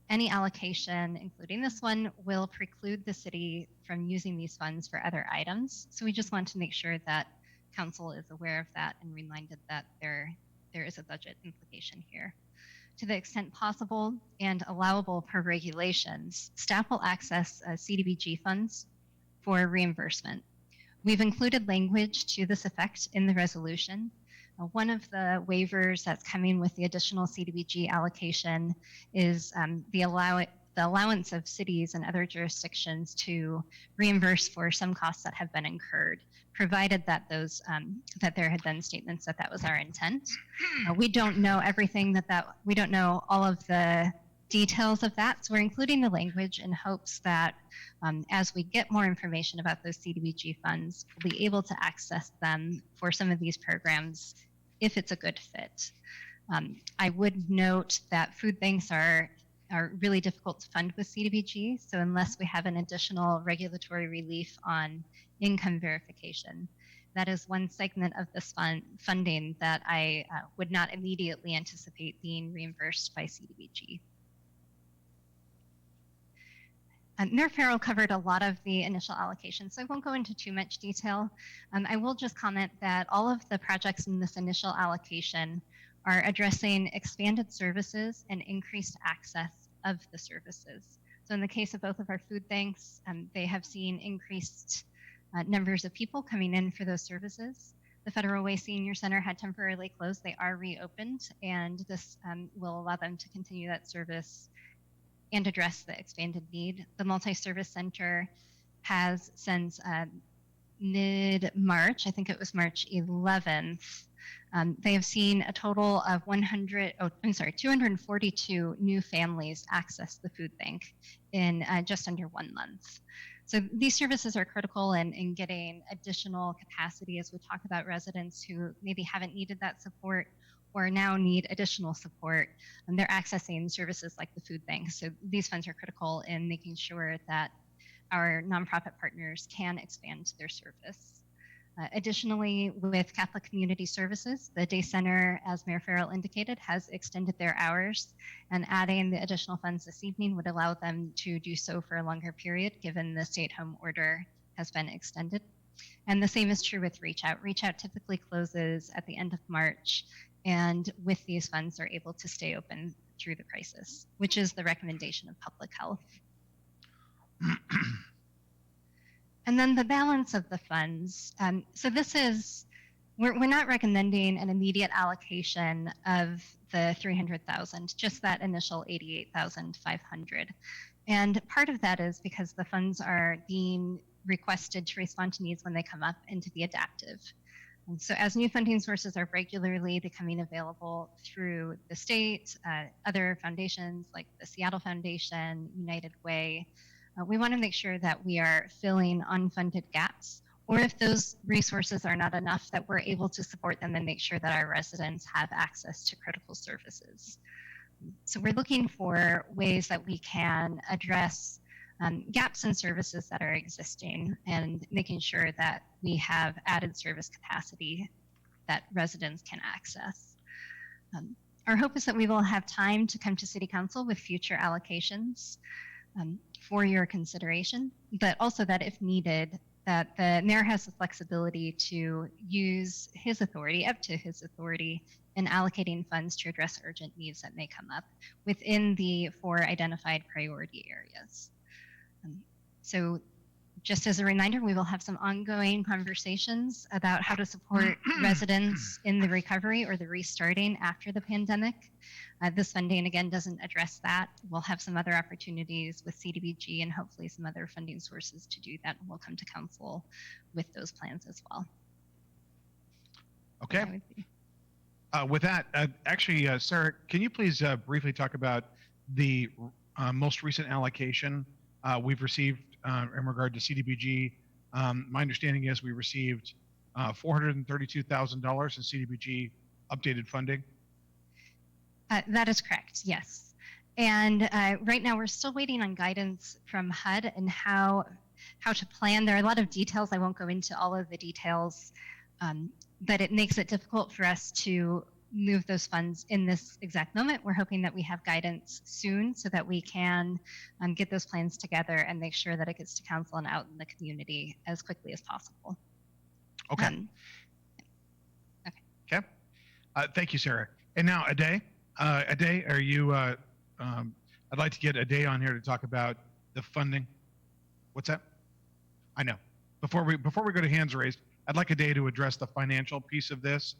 any allocation, including this one, will preclude the city from using these funds for other items. So we just want to make sure that council is aware of that and reminded that there is a budget implication here. To the extent possible and allowable per regulations, staff will access CDBG funds for reimbursement. We've included language to this effect in the resolution. One of the waivers that's coming with the additional CDBG allocation is the allowance of cities and other jurisdictions to reimburse for some costs that have been incurred, provided that those that there had been statements that that was our intent. We don't know everything we don't know all of the details of that, so we're including the language in hopes that as we get more information about those CDBG funds, we'll be able to access them for some of these programs if it's a good fit. I would note that food banks are really difficult to fund with CDBG, so unless we have an additional regulatory relief on income verification, that is one segment of this funding that I would not immediately anticipate being reimbursed by CDBG. Mayor Farrell covered a lot of the initial allocations, so I won't go into too much detail. I will just comment that all of the projects in this initial allocation are addressing expanded services and increased access of the services. So in the case of both of our food banks, they have seen increased numbers of people coming in for those services. The Federal Way Senior Center had temporarily closed. They are reopened, and this will allow them to continue that service and address the expanded need. The Multi-Service Center has since mid-March, I think it was March 11th, they have seen a total of 242 new families access the food bank in just under 1 month. So these services are critical in getting additional capacity as we talk about residents who maybe haven't needed that support or now need additional support, and they're accessing services like the food bank. So these funds are critical in making sure that our nonprofit partners can expand their service. Additionally, with Catholic Community Services, the Day Center, as Mayor Farrell indicated, has extended their hours, and adding the additional funds this evening would allow them to do so for a longer period, given the stay-at-home order has been extended. And the same is true with Reach Out. Reach Out typically closes at the end of March, and with these funds, they're able to stay open through the crisis, which is the recommendation of public health. And then the balance of the funds. So this is, we're not recommending an immediate allocation of the 300,000, just that initial 88,500. And part of that is because the funds are being requested to respond to needs when they come up into the adaptive. And so as new funding sources are regularly becoming available through the state, other foundations like the Seattle Foundation, United Way, we want to make sure that we are filling unfunded gaps, or if those resources are not enough, that we're able to support them and make sure that our residents have access to critical services. So we're looking for ways that we can address gaps in services that are existing and making sure that we have added service capacity that residents can access. Our hope is that we will have time to come to City Council with future allocations for your consideration, but also that if needed, that the mayor has the flexibility to use his authority, up to his authority, in allocating funds to address urgent needs that may come up within the 4 identified priority areas. So just as a reminder, we will have some ongoing conversations about how to support residents in the recovery or the restarting after the pandemic. This funding, again, doesn't address that. We'll have some other opportunities with CDBG and hopefully some other funding sources to do that. And we'll come to council with those plans as well. Okay. With that, actually, Sarah, can you please briefly talk about the most recent allocation we've received in regard to CDBG? My understanding is we received $432,000 in CDBG updated funding. That is correct, yes. And right now we're still waiting on guidance from HUD and how to plan. There are a lot of details. I won't go into all of the details, but it makes it difficult for us to move those funds in this exact moment. We're hoping that we have guidance soon so that we can get those plans together and make sure that it gets to council and out in the community as quickly as possible. Okay. Okay. Thank you, Sarah. And now, Ade, are you? I'd like to get Ade on here to talk about the funding. What's that? I know. Before we go to hands raised, I'd like Ade to address the financial piece of this.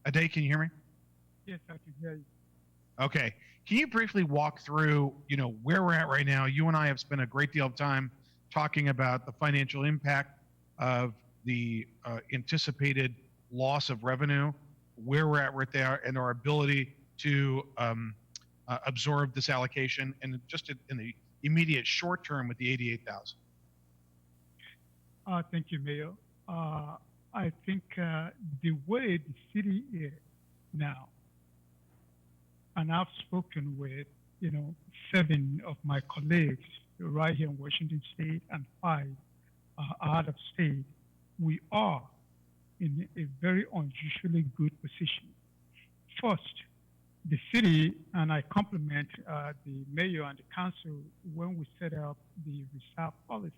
Ade, can you hear me? Yes, I can hear you. Okay. Can you briefly walk through, where we're at right now? You and I have spent a great deal of time talking about the financial impact of the anticipated loss of revenue, where we're at right there, and our ability to absorb this allocation, and just in the immediate short term with the 88,000. Thank you, Mayor. I think the way the city is now, and I've spoken with, 7 of my colleagues right here in Washington State and 5 out of state, we are in a very unusually good position. First, the city, and I compliment the mayor and the council when we set up the reserve policy.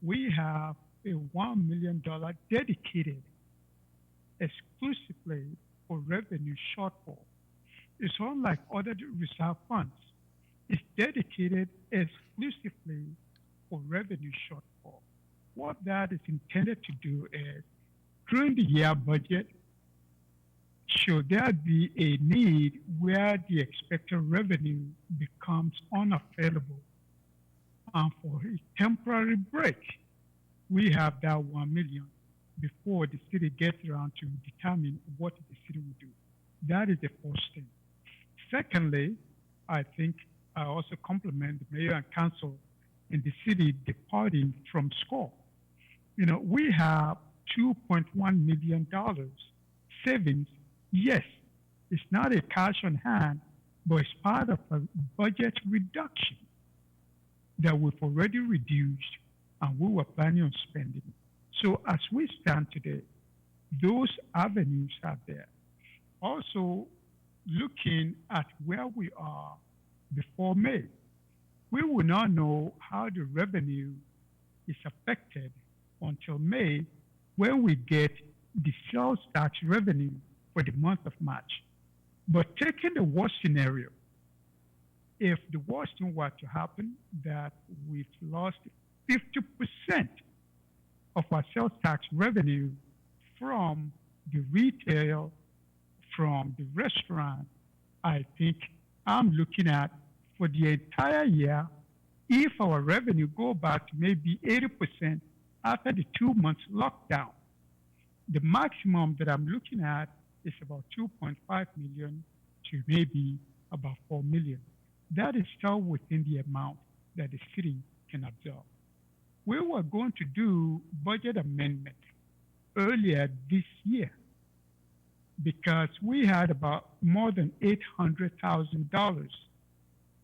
We have a $1 million dedicated exclusively for revenue shortfall. It's unlike other reserve funds. It's dedicated exclusively for revenue shortfall. What that is intended to do is, during the year budget, should there be a need where the expected revenue becomes unavailable, and for a temporary break, we have that 1 million before the city gets around to determine what the city will do. That is the first thing. Secondly, I think I also compliment the mayor and council in the city departing from SCORE. We have $2.1 million savings. Yes, it's not a cash on hand, but it's part of a budget reduction that we've already reduced and we were planning on spending. So as we stand today, those avenues are there. Also, looking at where we are before May, we will not know how the revenue is affected until May, when we get the sales tax revenue for the month of March. But taking the worst scenario, if the worst thing were to happen, that we've lost 50% of our sales tax revenue from the retail, from the restaurant, I think I'm looking at for the entire year, if our revenue go back to maybe 80% after the 2 months lockdown, the maximum that I'm looking at is about 2.5 million to maybe about 4 million. That is still within the amount that the city can absorb. We were going to do budget amendment earlier this year because we had about more than $800,000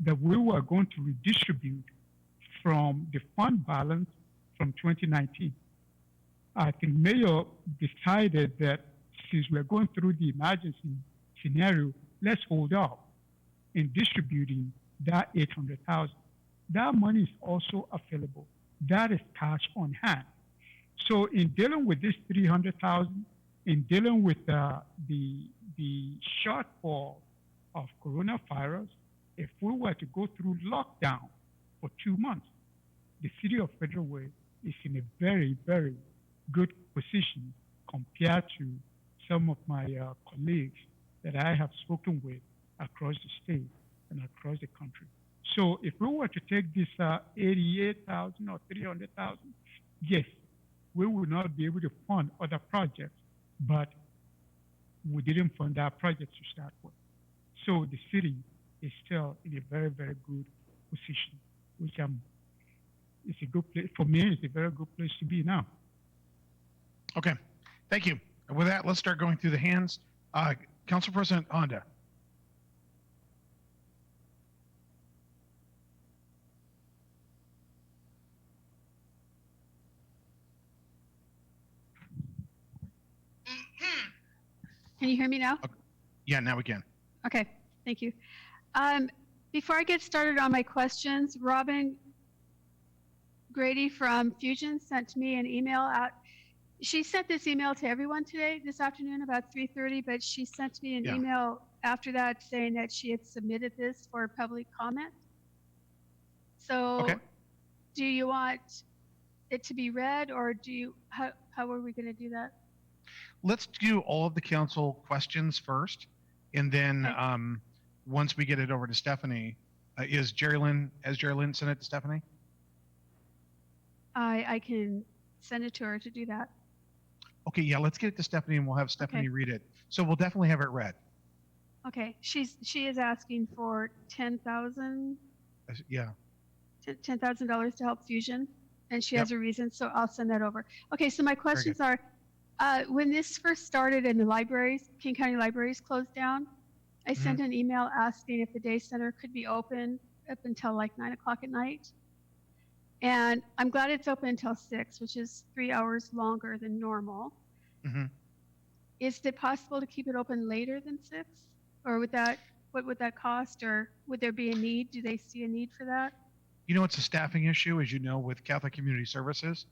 that we were going to redistribute from the fund balance from 2019. I think Mayor decided that since we're going through the emergency scenario, let's hold off in distributing that 800,000. That money is also available. That is cash on hand. So in dealing with this 300,000, in dealing with the shortfall of coronavirus, if we were to go through lockdown for 2 months, the city of Federal Way is in a very, very good position compared to some of my colleagues that I have spoken with across the state and across the country. So if we were to take this 88,000 or 300,000, yes, we would not be able to fund other projects, but we didn't fund our project to start with. So the city is still in a very, very good position, which it's a good place, for me, it's a very good place to be now. Okay, thank you. And with that, let's start going through the hands. Council President Honda. Can you hear me now? Yeah, now we can. Okay, thank you. Before I get started on my questions, Robin Grady from Fusion sent me an email out. She sent this email to everyone today, this afternoon, about 3:30, but she sent me an email after that saying that she had submitted this for public comment. So do you want it to be read, or how are we going to do that? Let's do all of the council questions first, and then once we get it over to Stephanie, has Jerry Lynn sent it to Stephanie? I can send it to her to do that. Okay, yeah, let's get it to Stephanie, and we'll have Stephanie read it. So we'll definitely have it read. Okay, she is asking for $10,000. Yeah. $10,000 to help Fusion, and she has a reason, so I'll send that over. Okay, so my questions are, when this first started and the libraries, King County Libraries closed down, I sent an email asking if the day center could be open up until like 9 o'clock at night. And I'm glad it's open until 6, which is 3 hours longer than normal. Is it possible to keep it open later than 6? Or what would that cost? Or would there be a need? Do they see a need for that? You know, it's a staffing issue, as you know, with Catholic Community Services.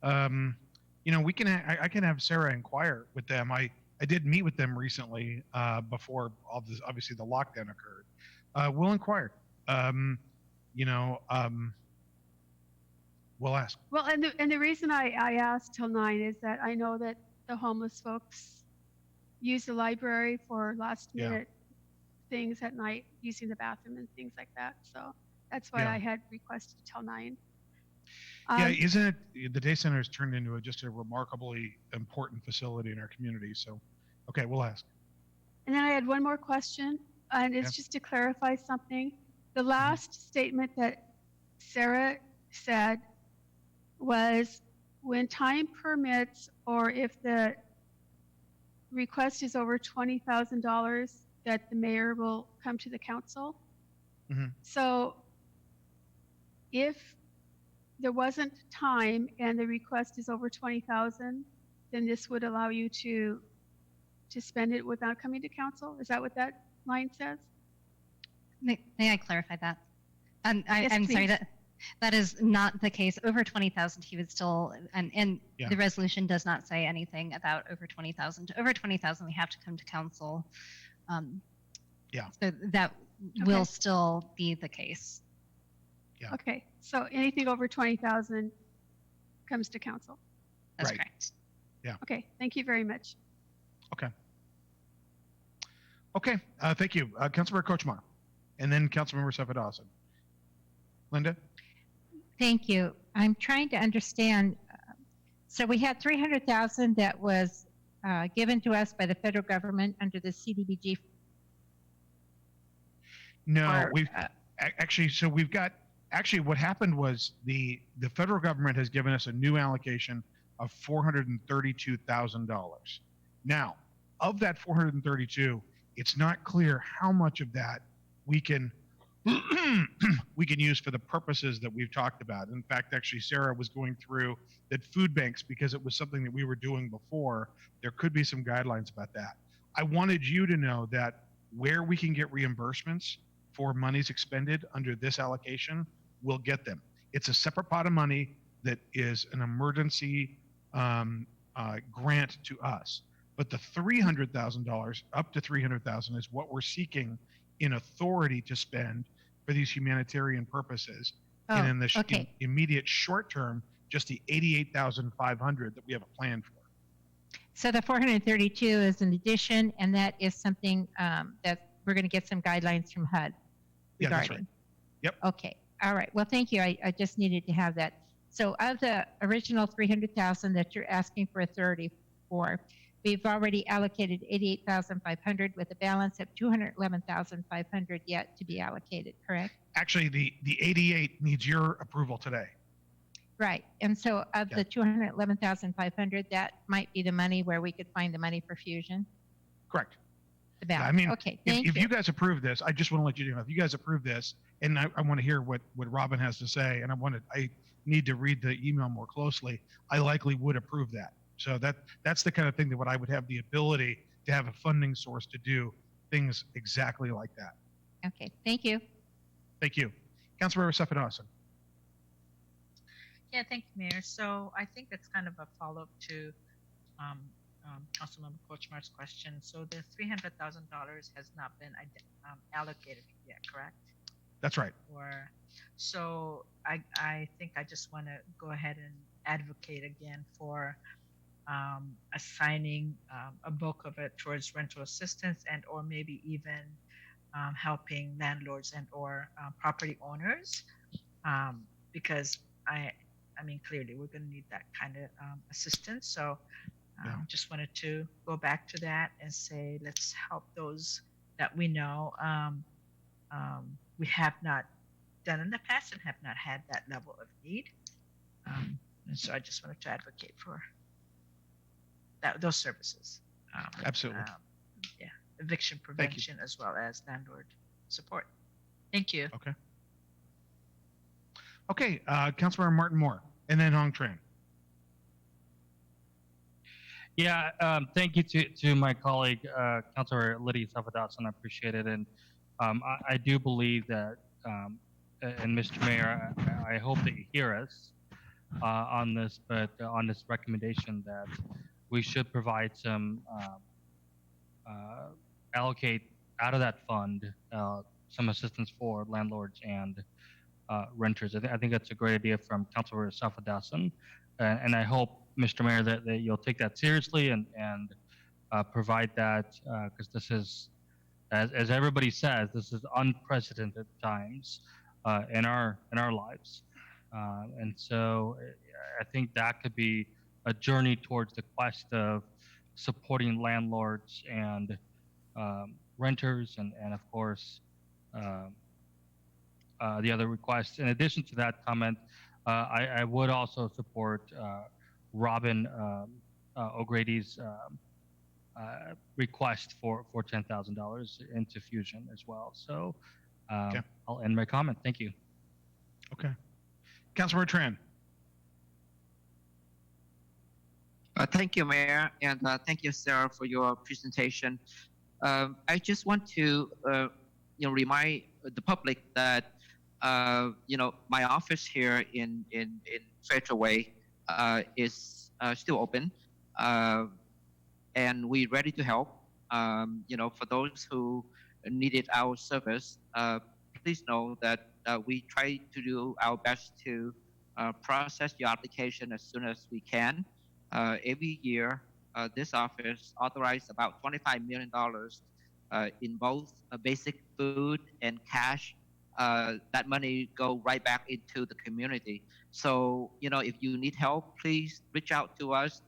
You know, I can have Sarah inquire with them. I did meet with them recently before all this, obviously the lockdown occurred. We'll inquire. We'll ask. Well, and the reason I asked till 9 is that I know that the homeless folks use the library for last minute things at night, using the bathroom and things like that. So that's why I had requested till 9. Yeah, isn't it? The day center has turned into just a remarkably important facility in our community. So, okay, we'll ask. And then I had one more question, and it's just to clarify something. The last statement that Sarah said was, when time permits, or if the request is over $20,000, that the mayor will come to the council. So if there wasn't time and the request is over 20,000, then this would allow you to spend it without coming to council? Is that what that line says? May I clarify that? I'm Yes, sorry, please. that is not the case. Over 20,000, he would still, and the resolution does not say anything about over 20,000. Over 20,000, we have to come to council. So that will still be the case. Yeah. Okay, so anything over 20,000 comes to council. That's Right. correct. Okay, thank you very much. Okay. Okay. Thank you, Councilmember Kochmar, and then Councilmember Sefadawson. Linda. Thank you. I'm trying to understand. So we had 300,000 that was given to us by the federal government under the CDBG. No, Or, we've actually. So we've got actually. What happened was the federal government has given us a new allocation of $432,000. Now, of that 432, it's not clear how much of that we can we can use for the purposes that we've talked about. In fact, actually, Sarah was going through that food banks, because it was something that we were doing before. There could be some guidelines about that. I wanted you to know that where we can get reimbursements for monies expended under this allocation, we'll get them. It's a separate pot of money that is an emergency grant to us. But the $300,000, up to $300,000, is what we're seeking in authority to spend for these humanitarian purposes. And in the okay. immediate short term, just the $88,500 that we have a plan for. So the 432 is an addition, and that is something that we're going to get some guidelines from HUD Yeah, that's regarding. right. Yep. Okay. All right. Well, thank you. I just needed to have that. So of the original 300,000 that you're asking for authority for, we've already allocated 88,500 with a balance of 211,500 yet to be allocated, correct? Actually, the 88 needs your approval today. Right. And so of Yeah. the 211,500, that might be the money where we could find the money for fusion, Correct. the Yeah, balance. I mean, Okay. if, Thank if you. you guys approve this, I just want to let you know, if you guys approve this, and I want to hear what Robin has to say, and I need to read the email more closely, I likely would approve that. So that's the kind of thing that I would have the ability to have a funding source to do things exactly like that. Okay. Thank you. Thank you. Councilmember Sefadawson. Yeah, thank you, Mayor. So I think that's kind of a follow-up to Councilmember Kochmar's question. So the $300,000 has not been allocated yet, correct? That's right. Or so I think I just want to go ahead and advocate again for assigning a bulk of it towards rental assistance, and or maybe even helping landlords and or property owners, because I mean, clearly we're going to need that kind of assistance. So just wanted to go back to that and say, let's help those that we know we have not done in the past and have not had that level of need. And so I just wanted to advocate for those services. Absolutely. Yeah, eviction prevention as well as landlord support. Thank you. Okay. Okay, Councilmember Martin Moore, and then Hong Tran. Yeah, thank you to my colleague, Councilor Lydia Sefadawson. I appreciate it. And I do believe that, and Mr. Mayor, I hope that you hear us on this, but on this recommendation that we should provide some, allocate out of that fund some assistance for landlords and renters. I think that's a great idea from Councilor Sefadawson. And I hope, Mr. Mayor, that you'll take that seriously and provide that, because this is, as everybody says, this is unprecedented times in our lives, and so I think that could be a journey towards the quest of supporting landlords and renters, and of course the other requests. In addition to that comment, I would also support Robin O'Grady's request for $10,000 into Fusion as well. So Okay. I'll end my comment. Thank you. Okay. Councilmember Tran. Thank you, Mayor, and thank you, Sarah, for your presentation. I just want to, remind the public that, my office here in Federal Way is still open, and we're ready to help. For those who needed our service, please know that we try to do our best to process your application as soon as we can. Every year, this office authorized about $25 million in both basic food and cash. That money go right back into the community. So, if you need help, please reach out to us.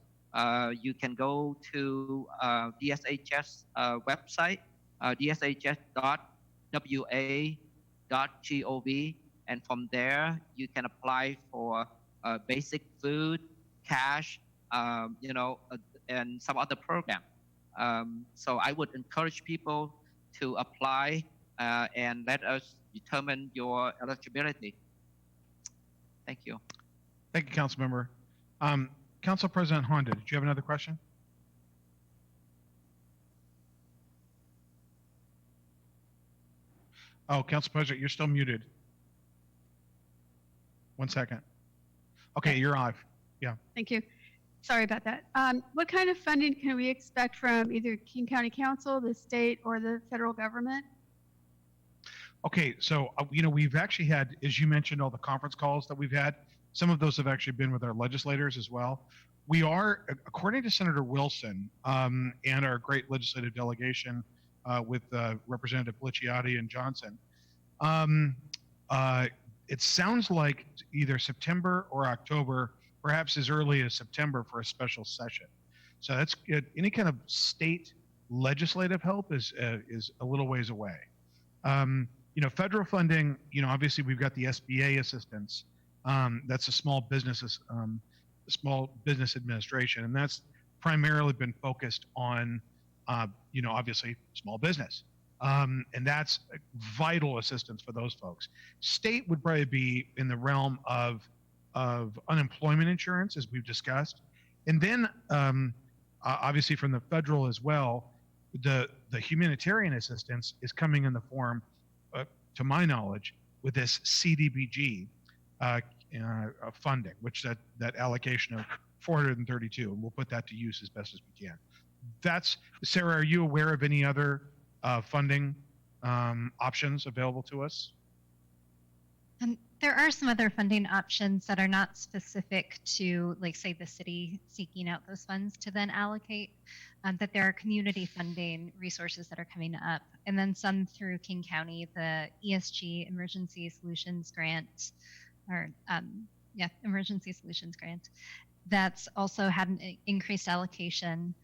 You can go to DSHS website, dshs.wa.gov, and from there you can apply for basic food, cash, and some other program. So I would encourage people to apply and let us determine your eligibility. Thank you. Thank you, Council Member. Council President Honda, did you have another question? Oh, Council President, you're still muted. 1 second. Okay, you're live. Yeah. Thank you. Sorry about that. What kind of funding can we expect from either King County Council, the state, or the federal government? Okay, so we've actually had, as you mentioned, all the conference calls that we've had. Some of those have actually been with our legislators as well. We are, according to Senator Wilson and our great legislative delegation with Representative Licciati and Johnson, it sounds like either September or October, perhaps as early as September, for a special session. So that's good. Any kind of state legislative help is a little ways away. Federal funding, obviously we've got the SBA assistance. That's a small business administration, and that's primarily been focused on, obviously small business. And that's vital assistance for those folks. State would probably be in the realm of unemployment insurance, as we've discussed. And then obviously from the federal as well, the humanitarian assistance is coming in the form, to my knowledge, with this CDBG funding, which that allocation of 432, and we'll put that to use as best as we can. Sarah, are you aware of any other funding options available to us? There are some other funding options that are not specific to, like, say, the city seeking out those funds to then allocate, that there are community funding resources that are coming up, and then some through King County, the ESG Emergency Solutions Grant, or Emergency Solutions Grant, that's also had an increased allocation.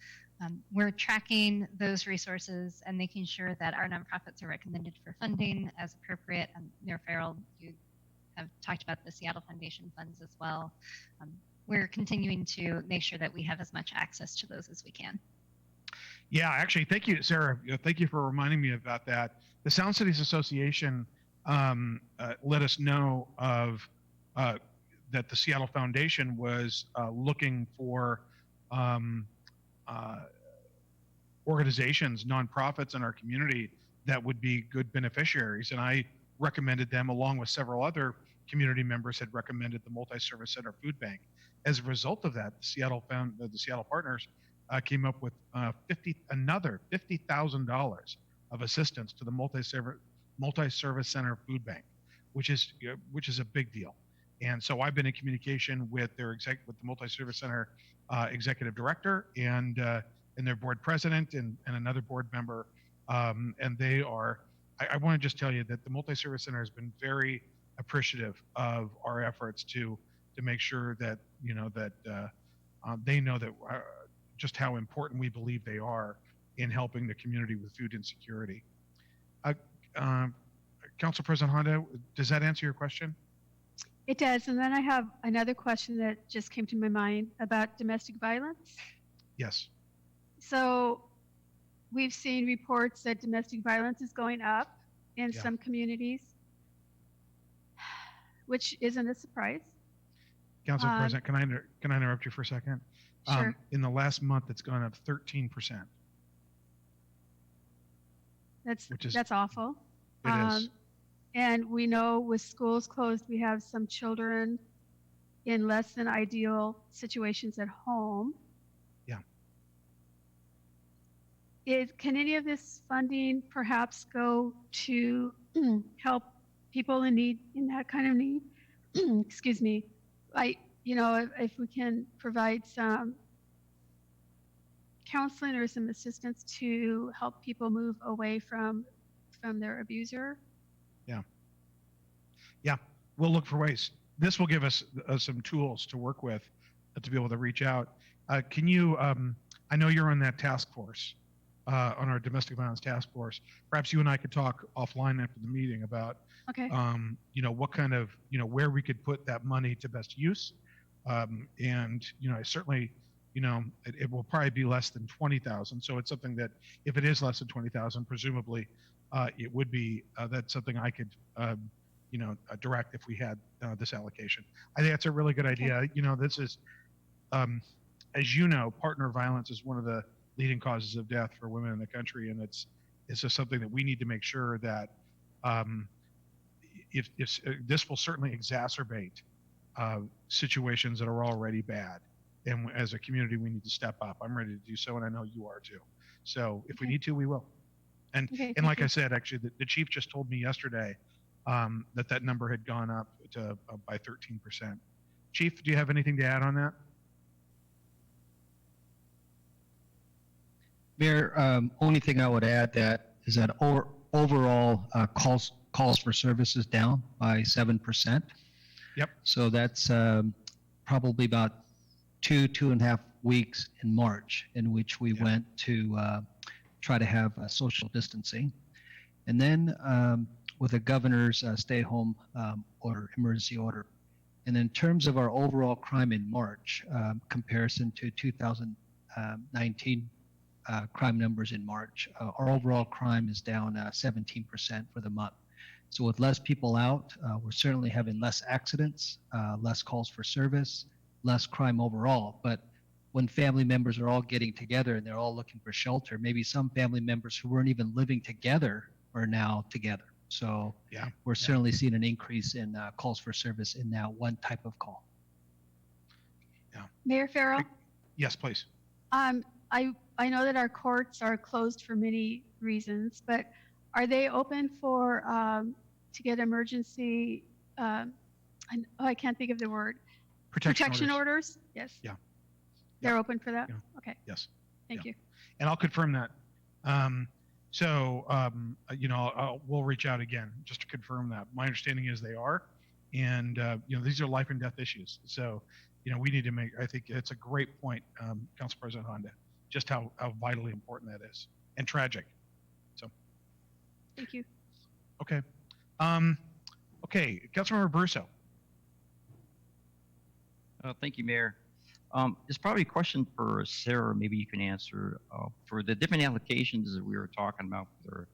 We're tracking those resources and making sure that our nonprofits are recommended for funding as appropriate. Mayor Farrell, you have talked about the Seattle Foundation funds as well. We're continuing to make sure that we have as much access to those as we can. Yeah, actually, thank you, Sarah. Thank you for reminding me about that. The Sound Cities Association let us know of that the Seattle Foundation was looking for organizations, nonprofits in our community that would be good beneficiaries. And I recommended them, along with several other community members had recommended the Multi-Service Center Food Bank. As a result of that, the Seattle partners came up with another $50,000 of assistance to the Multi-Service Center Food Bank, which is a big deal. And so I've been in communication with with the Multi-Service Center executive director and their board president and another board member, and they are. I want to just tell you that the Multi-Service Center has been very appreciative of our efforts to make sure that they know that just how important we believe they are in helping the community with food insecurity. Council President Honda, does that answer your question? It does. And then I have another question that just came to my mind about domestic violence. Yes. So we've seen reports that domestic violence is going up in some communities, which isn't a surprise. Council President, can I interrupt you for a second? Sure. In the last month, it's gone up 13%. That's awful. It is. And we know with schools closed, we have some children in less than ideal situations at home. Yeah. Can any of this funding perhaps go to help people in need, in that kind of need. Excuse me. If we can provide some counseling or some assistance to help people move away from their abuser. Yeah, we'll look for ways. This will give us some tools to work with to be able to reach out. Can you, I know you're on that task force, on our domestic violence task force. Perhaps you and I could talk offline after the meeting about, Okay. what kind of, where we could put that money to best use. And, certainly, it will probably be less than 20,000. So it's something that if it is less than 20,000, presumably it would be, that's something I could, direct if we had this allocation. I think that's a really good idea. This is, as you know, partner violence is one of the leading causes of death for women in the country, and it's just something that we need to make sure that if this will certainly exacerbate situations that are already bad, and as a community we need to step up. I'm ready to do so, and I know you are too. So if we need to, we will. And like I said, actually, the chief just told me yesterday that number had gone up to by 13%. Chief, do you have anything to add on that? Mayor, only thing I would add that is that overall calls for service is down by 7%. Yep. So that's probably about 2.5 weeks in March in which we went to try to have social distancing. And then with the governor's stay-home order, emergency order. And in terms of our overall crime in March, comparison to 2019 crime numbers in March, our overall crime is down 17% for the month. So with less people out, we're certainly having less accidents, less calls for service, less crime overall. But when family members are all getting together and they're all looking for shelter, maybe some family members who weren't even living together are now together. So we're certainly seeing an increase in calls for service in that one type of call. Yeah. Mayor Farrell? Yes, please. I know that our courts are closed for many reasons, but are they open for to get emergency? I can't think of the word. Protection orders. Yes. Yeah. They're open for that. Yeah. Okay. Yes. Thank you. And I'll confirm that. We'll reach out again just to confirm that. My understanding is they are, and these are life and death issues. So, we need to make. I think it's a great point, Council President Honda, just how vitally important that is and tragic. So. Thank you. Okay. Okay, Councilmember Brusso. Thank you, Mayor. It's probably a question for Sarah. Maybe you can answer for the different allocations that we were talking about for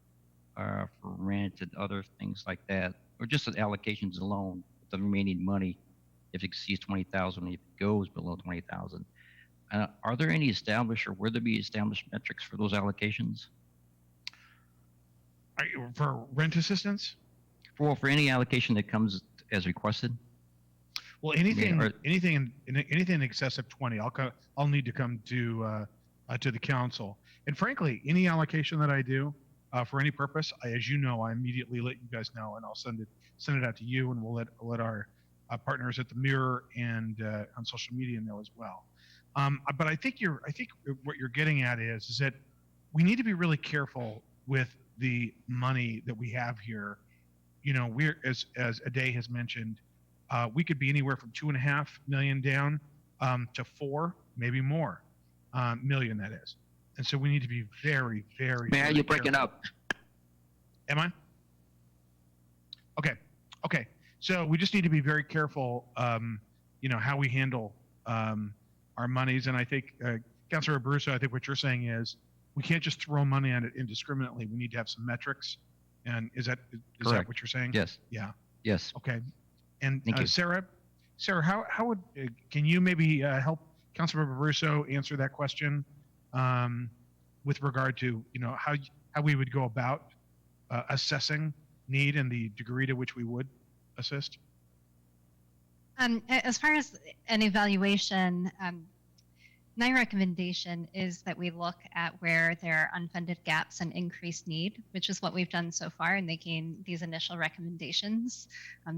rent and other things like that, or just the allocations alone, the remaining money, if it exceeds 20,000, if it goes below 20,000. Are there any established, or will there be established metrics for those allocations? For rent assistance? For any allocation that comes as requested. Well, anything in excess of 20, I'll need to come to the council. And frankly, any allocation that I do for any purpose, as you know, I immediately let you guys know, and I'll send it out to you, and we'll let our partners at the Mirror and on social media know as well. But I think what you're getting at is that we need to be really careful with the money that we have here. We're as Aday has mentioned. We could be anywhere from 2.5 million down to 4, maybe more million, that is. And so we need to be very, very. Mayor, you're breaking up. Am I? Okay. So we just need to be very careful, how we handle our monies. And I think, Councilor Abruzzo, I think what you're saying is we can't just throw money at it indiscriminately. We need to have some metrics. And is that what you're saying? Yes. Yeah. Yes. Okay. And Thank you. Sarah, how would can you maybe help Councilmember Russo answer that question with regard to how we would go about assessing need and the degree to which we would assist? As far as an evaluation, My recommendation is that we look at where there are unfunded gaps and increased need, which is what we've done so far in making these initial recommendations.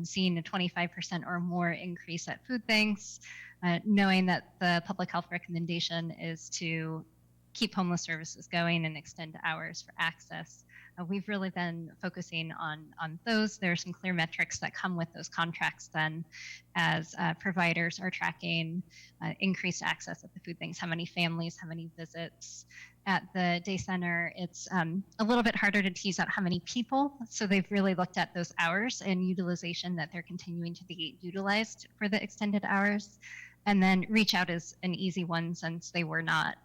Seeing a 25% or more increase at food banks, knowing that the public health recommendation is to keep homeless services going and extend hours for access. We've really been focusing on those. There are some clear metrics that come with those contracts then as providers are tracking increased access at the food banks, how many families, how many visits. At the day center, it's a little bit harder to tease out how many people. So they've really looked at those hours and utilization that they're continuing to be utilized for the extended hours. And then reach out is an easy one since they were not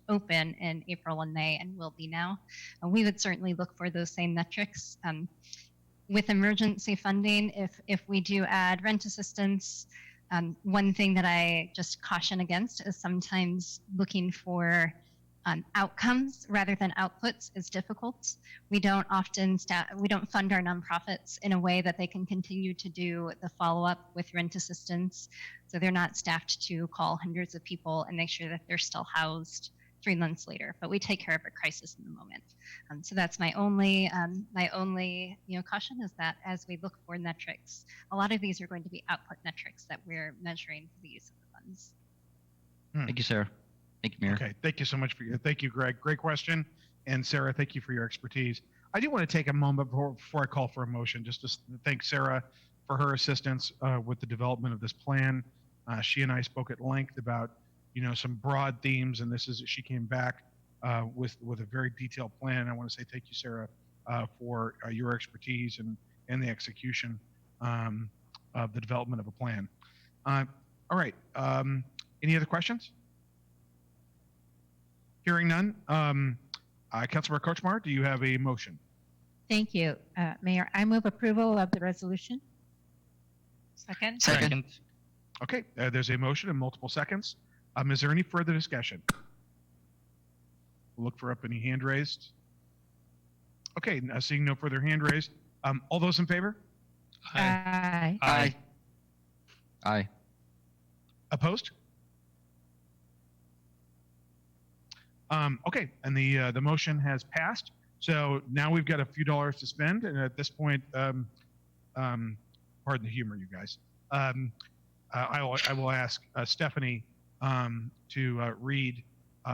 open in April and May and will be now. We would certainly look for those same metrics. With emergency funding, if we do add rent assistance, one thing that I just caution against is sometimes looking for outcomes rather than outputs is difficult. We don't fund our nonprofits in a way that they can continue to do the follow-up with rent assistance. So they're not staffed to call hundreds of people and make sure that they're still housed 3 months later, but we take care of a crisis in the moment. So that's my only caution is that as we look for metrics, a lot of these are going to be output metrics that we're measuring for the use of the funds. Thank you, Sarah. Thank you, Mayor. Okay, thank you so much thank you, Greg. Great question. And Sarah, thank you for your expertise. I do want to take a moment before I call for a motion, just to thank Sarah for her assistance with the development of this plan. She and I spoke at length about, some broad themes, and she came back with a very detailed plan. I want to say thank you, Sarah, for your expertise and the execution of the development of a plan. All right. Any other questions? Hearing none. Councilmember Kochmar, do you have a motion? Thank you, Mayor. I move approval of the resolution. Second? Second. Okay, there's a motion and multiple seconds. Is there any further discussion? We'll look for any hand raised. Okay, seeing no further hand raised. All those in favor? Aye. Aye. Aye. Opposed? Okay, and the motion has passed. So now we've got a few dollars to spend, and at this point, pardon the humor, you guys. I will ask Stephanie to read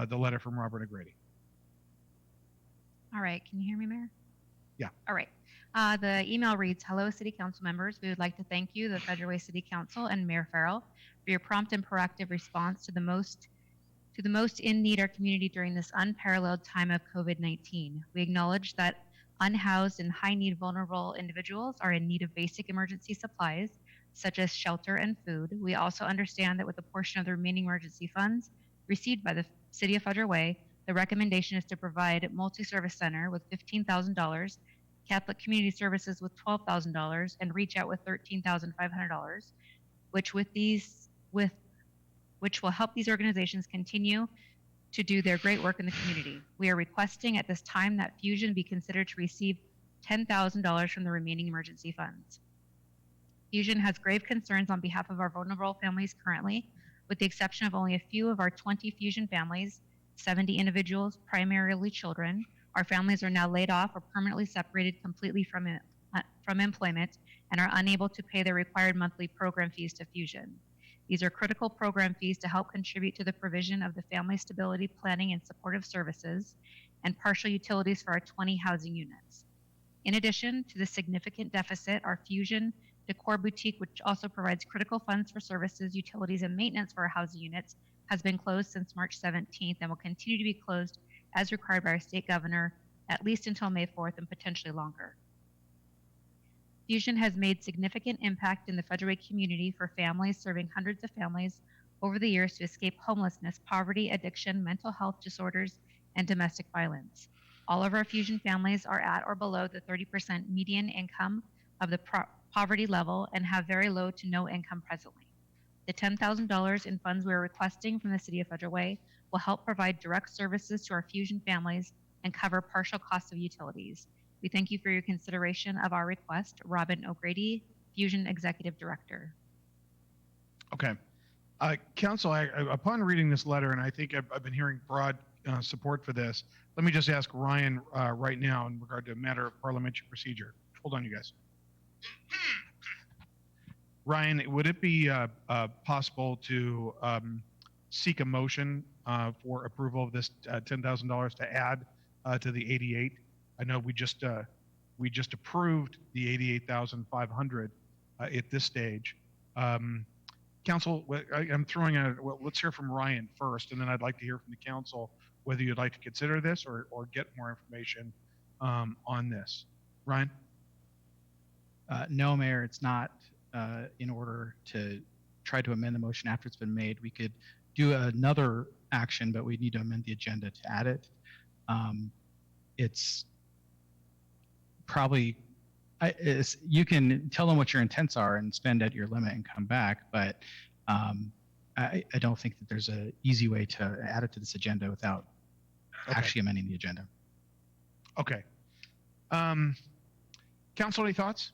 the letter from Robert O'Grady. All right, can you hear me, Mayor? Yeah. All right. The email reads, "Hello, City Council members. We would like to thank you, the Federal Way City Council and Mayor Farrell, for your prompt and proactive response to the most in need our community during this unparalleled time of COVID-19. We acknowledge that unhoused and high-need vulnerable individuals are in need of basic emergency supplies, such as shelter and food. We also understand that with a portion of the remaining emergency funds received by the City of Federal Way, the recommendation is to provide multi-service center with $15,000, Catholic Community Services with $12,000, and Reach Out with $13,500, which will help these organizations continue to do their great work in the community. We are requesting at this time that Fusion be considered to receive $10,000 from the remaining emergency funds. Fusion has grave concerns on behalf of our vulnerable families currently, with the exception of only a few of our 20 Fusion families, 70 individuals, primarily children. Our families are now laid off or permanently separated completely from employment and are unable to pay their required monthly program fees to Fusion. These are critical program fees to help contribute to the provision of the family stability planning and supportive services and partial utilities for our 20 housing units. In addition to the significant deficit, our Fusion Decor Boutique, which also provides critical funds for services, utilities, and maintenance for our housing units, has been closed since March 17th and will continue to be closed as required by our state governor at least until May 4th and potentially longer. Fusion has made significant impact in the Federal Way community for families, serving hundreds of families over the years to escape homelessness, poverty, addiction, mental health disorders, and domestic violence. All of our Fusion families are at or below the 30% median income of the poverty level and have very low to no income presently. The $10,000 in funds we are requesting from the City of Federal Way will help provide direct services to our Fusion families and cover partial costs of utilities. We thank you for your consideration of our request. Robin O'Grady, Fusion Executive Director. Okay. Council, upon reading this letter, and I think I've been hearing broad support for this, let me just ask Ryan right now in regard to a matter of parliamentary procedure. Hold on, you guys. Ryan, would it be possible to seek a motion for approval of this $10,000 to add to the 88? I know we just approved the 88,500 at this stage. Council, I'm throwing out, well, let's hear from Ryan first, and then I'd like to hear from the council whether you'd like to consider this or get more information on this. Ryan? No, Mayor, it's not in order to try to amend the motion after it's been made. We could do another action, but we need to amend the agenda to add it. It's probably, you can tell them what your intents are and spend at your limit and come back, but I don't think that there's an easy way to add it to this agenda without actually amending the agenda. Okay. Council, any thoughts?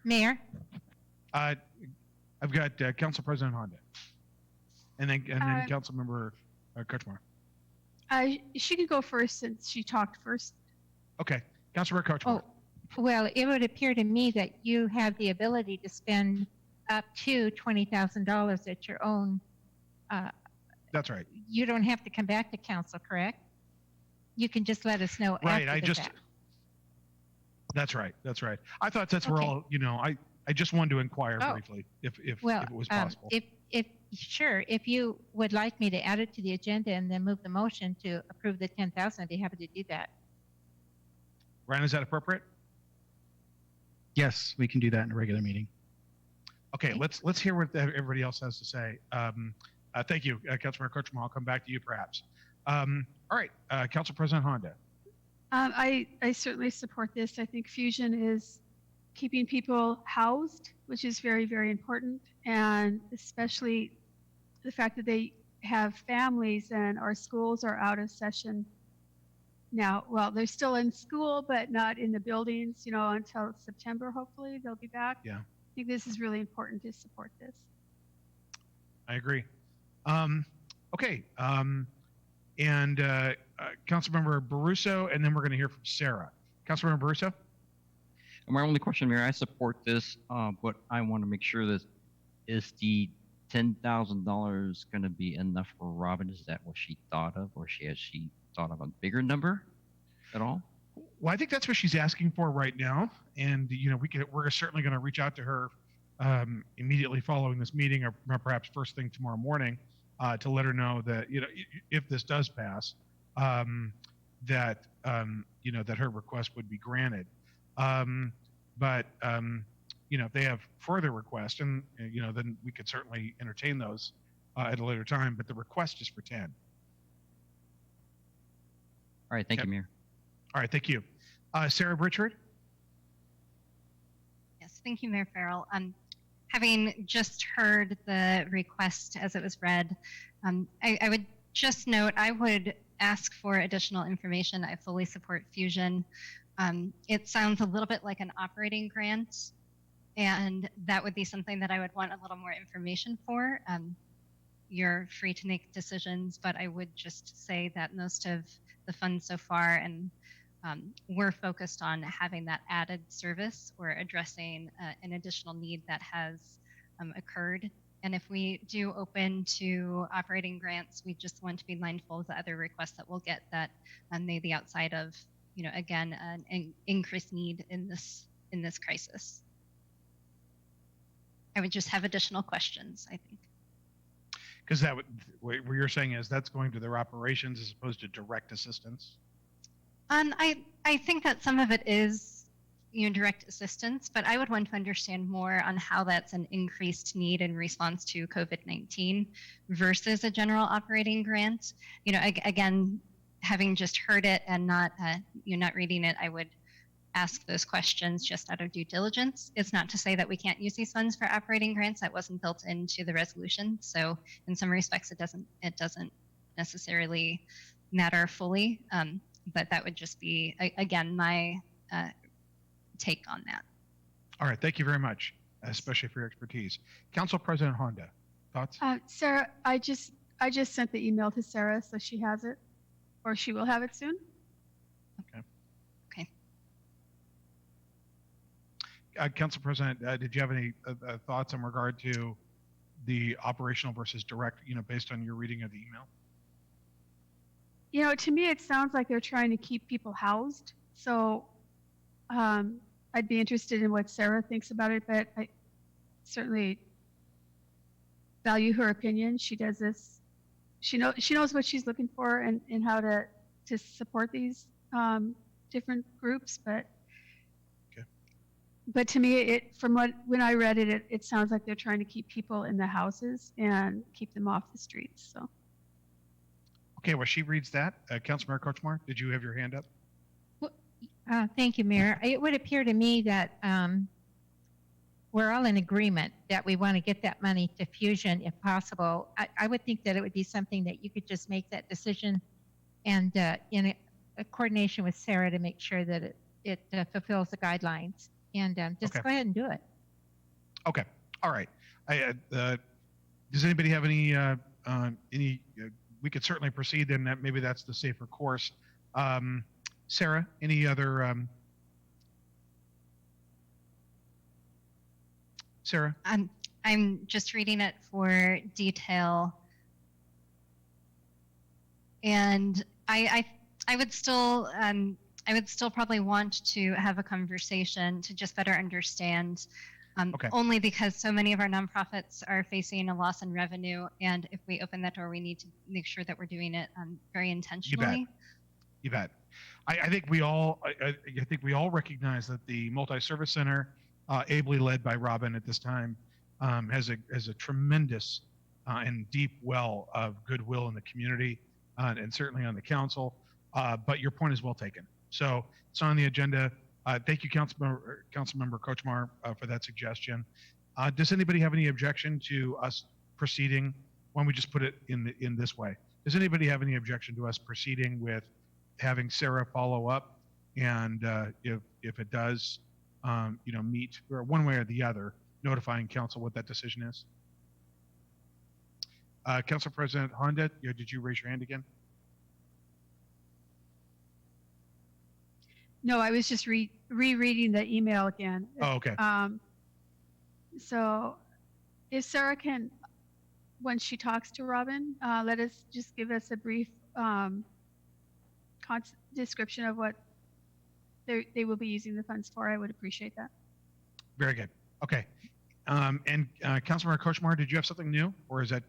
Mayor? I've got Council President Honda, and then Council Member Kuchmar. She can go first since she talked first. Okay, Councilor Kuchmar. Oh, well, it would appear to me that you have the ability to spend up to $20,000 at your own. That's right. You don't have to come back to council, correct? You can just let us know Right. after the fact. That's right. That's right. I thought that's where all, I just wanted to inquire briefly if it was possible. If you would like me to add it to the agenda and then move the motion to approve the 10,000, I'd be happy to do that. Ryan, is that appropriate? Yes, we can do that in a regular meeting. Okay, let's hear what everybody else has to say. Thank you, Councilmember Kuchmar. I'll come back to you perhaps. All right, Council President Honda. I certainly support this. I think Fusion is keeping people housed, which is very, very important, and especially the fact that they have families and our schools are out of session now. Well, they're still in school, but not in the buildings, until September, hopefully they'll be back. Yeah. I think this is really important to support this. I agree. Okay, and Councilmember Baruso, and then we're going to hear from Sarah. Councilmember Baruso? My only question, Mayor, I support this, but I want to make sure that is the $10,000 going to be enough for Robin? Is that what she thought of, or has she thought of a bigger number at all? Well, I think that's what she's asking for right now, and we're certainly going to reach out to her immediately following this meeting, or perhaps first thing tomorrow morning, to let her know that if this does pass, that her request would be granted. But if they have further requests, and then we could certainly entertain those at a later time. But the request is for 10. All right, thank you, Mayor. All right, thank you, Sarah Britchard. Yes, thank you, Mayor Farrell. Having just heard the request as it was read, I would just note I would ask for additional information. I fully support Fusion. It sounds a little bit like an operating grant, and that would be something that I would want a little more information for. You're free to make decisions, but I would just say that most of the funds so far, and we're focused on having that added service or addressing an additional need that has occurred. And if we do open to operating grants, we just want to be mindful of the other requests that we'll get that may be outside of, again, an increased need in this crisis. I would just have additional questions, I think. Because what you're saying is that's going to their operations as opposed to direct assistance? I think that some of it is direct assistance, but I would want to understand more on how that's an increased need in response to COVID-19 versus a general operating grant. Again, having just heard it and not reading it, I would ask those questions just out of due diligence. It's not to say that we can't use these funds for operating grants. That wasn't built into the resolution. So in some respects, it doesn't necessarily matter fully. But that would just be, again, my take on that. All right, thank you very much. especially for your expertise. Council President Honda, thoughts? Sarah, I just sent the email to Sarah, so she has it, or she will have it soon. Okay. Okay. Council President, did you have any thoughts in regard to the operational versus direct, based on your reading of the email? To me, it sounds like they're trying to keep people housed. So I'd be interested in what Sarah thinks about it, but I certainly value her opinion. She does this. She knows what she's looking for and how to support these different groups. But to me, when I read it, it sounds like they're trying to keep people in the houses and keep them off the streets. So. Okay, well, she reads that. Councilmember Kochmar, did you have your hand up? Thank you, Mayor. It would appear to me that we're all in agreement that we want to get that money to Fusion if possible. I would think that it would be something that you could just make that decision and in a coordination with Sarah to make sure that it fulfills the guidelines. And just Okay. go ahead and do it. Okay, all right. Does anybody have any, we could certainly proceed, and that maybe that's the safer course. Sarah, any other, Sarah? I'm just reading it for detail. And I would still probably want to have a conversation to just better understand, Okay. only because so many of our nonprofits are facing a loss in revenue, and if we open that door, we need to make sure that we're doing it very intentionally. You bet. I think we all recognize that the multi-service center, ably led by Robin at this time, has a tremendous and deep well of goodwill in the community and certainly on the council. But your point is well taken. So it's on the agenda. Thank you, Councilmember Kochmar, for that suggestion. Does anybody have any objection to us proceeding? Why don't we just put it in this way? Does anybody have any objection to us proceeding with having Sarah follow up, and if it does, meet or one way or the other, notifying council what that decision is? Council President Honda, did you raise your hand again? No, I was just rereading the email again. Oh, okay. So if Sarah can, when she talks to Robin, give us a brief description of what they will be using the funds for. I would appreciate that. Very good. Okay. And Councilmember Kochmar, did you have something new, or is that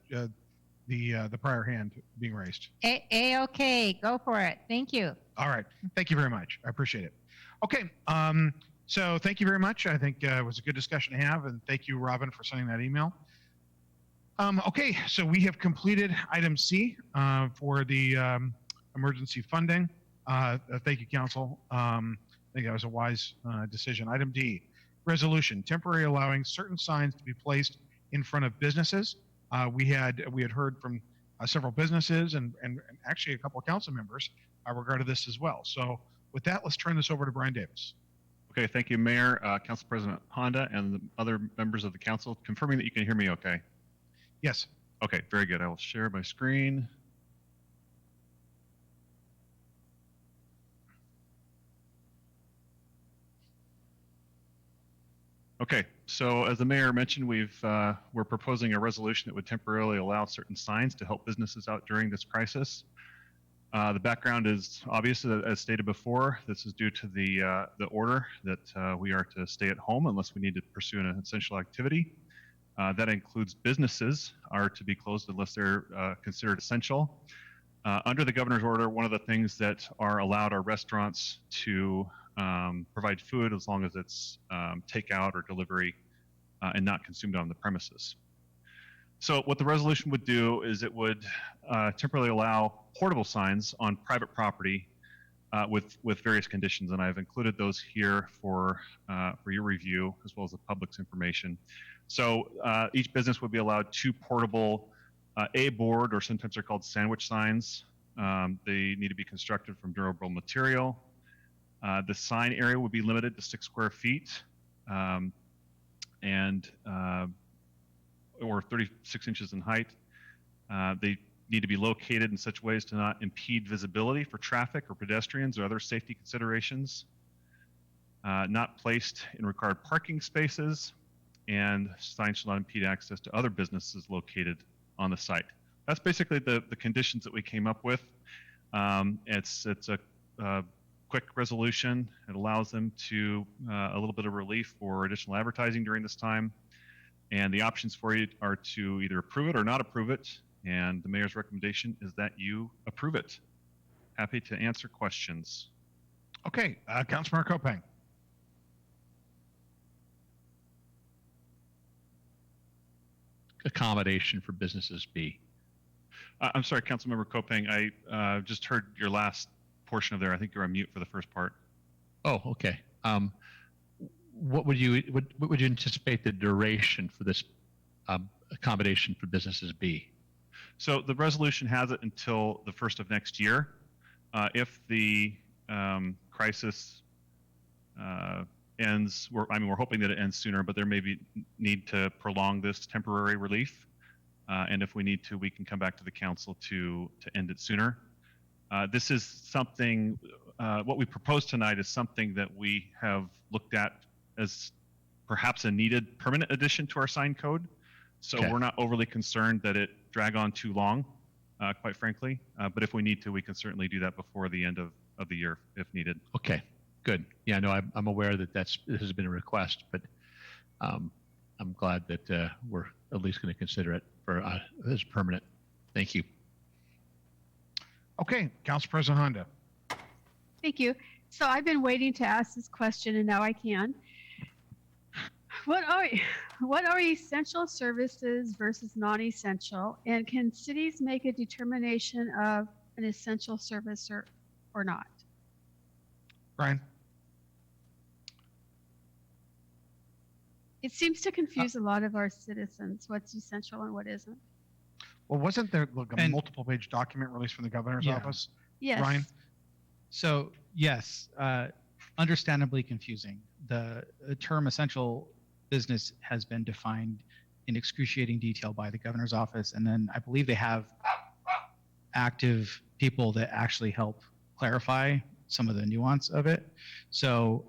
the prior hand being raised? Okay, go for it. Thank you. All right. Thank you very much. I appreciate it. Okay. So thank you very much. I think it was a good discussion to have, and thank you, Robin, for sending that email. Okay, so we have completed item C for the emergency funding. Thank you, Council. I think that was a wise decision. Item D, resolution, temporary allowing certain signs to be placed in front of businesses. We had heard from several businesses and actually a couple of council members regarding this as well. So with that, let's turn this over to Brian Davis. Okay, thank you, Mayor, Council President Honda, and the other members of the council, confirming that you can hear me okay. Yes. Okay, very good. I will share my screen. Okay, so as the mayor mentioned, we're proposing a resolution that would temporarily allow certain signs to help businesses out during this crisis. The background is obvious, as stated before. This is due to the order that we are to stay at home unless we need to pursue an essential activity. That includes businesses are to be closed unless they're considered essential. Under the governor's order, one of the things that are allowed are restaurants to provide food as long as it's takeout or delivery and not consumed on the premises. So what the resolution would do is it would temporarily allow portable signs on private property with various conditions, and I've included those here for your review as well as the public's information. So each business would be allowed 2 portable A-board, or sometimes they're called sandwich signs. They need to be constructed from durable material. The sign area would be limited to 6 square feet. and or 36 inches in height. They need to be located in such ways to not impede visibility for traffic or pedestrians or other safety considerations. Not placed in required parking spaces, and signs shall not impede access to other businesses located on the site. That's basically the conditions that we came up with. It's a quick resolution. It allows them to a little bit of relief for additional advertising during this time. And the options for you are to either approve it or not approve it. And the mayor's recommendation is that you approve it. Happy to answer questions. Okay, Councilmember Kopang. Accommodation for businesses B. I'm sorry, Councilmember Kopang. I just heard your last portion of there. I think you're on mute for the first part. Oh, okay. What would you anticipate the duration for this accommodation for businesses be? So the resolution has it until the 1st of next year. If the crisis ends, we're hoping that it ends sooner, but there may be need to prolong this temporary relief. And if we need to, we can come back to the council to end it sooner. This is something, what we propose tonight is something that we have looked at as perhaps a needed permanent addition to our sign code. So Okay. we're not overly concerned that it drag on too long, quite frankly. But if we need to, we can certainly do that before the end of the year if needed. Okay, good. Yeah, no, I'm aware that this has been a request, but I'm glad that we're at least going to consider it for as permanent. Thank you. Okay, Council President Honda. Thank you. So I've been waiting to ask this question, and now I can. What are essential services versus non-essential, and can cities make a determination of an essential service or not? Brian. It seems to confuse a lot of our citizens, what's essential and what isn't. Well, wasn't there a multiple-page document released from the governor's office? Yes. Ryan? So yes, understandably confusing. The term essential business has been defined in excruciating detail by the governor's office, and then I believe they have active people that actually help clarify some of the nuance of it. So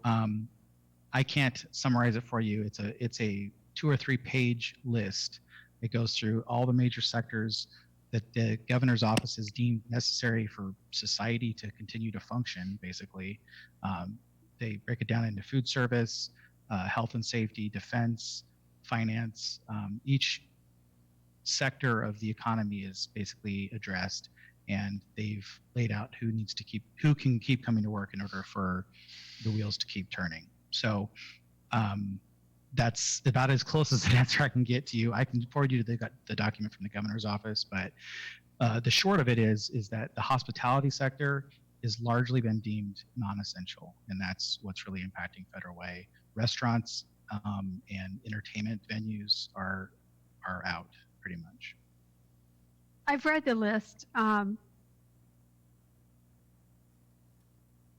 I can't summarize it for you. It's a 2 or 3 page list. It goes through all the major sectors that the governor's office has deemed necessary for society to continue to function, basically. They break it down into food service, health and safety, defense, finance. Each sector of the economy is basically addressed, and they've laid out who can keep coming to work in order for the wheels to keep turning. So that's about as close as an answer I can get to you. I can forward you to the document from the governor's office, but the short of it is that the hospitality sector has largely been deemed non-essential, and that's what's really impacting Federal Way. Restaurants and entertainment venues are out pretty much. I've read the list.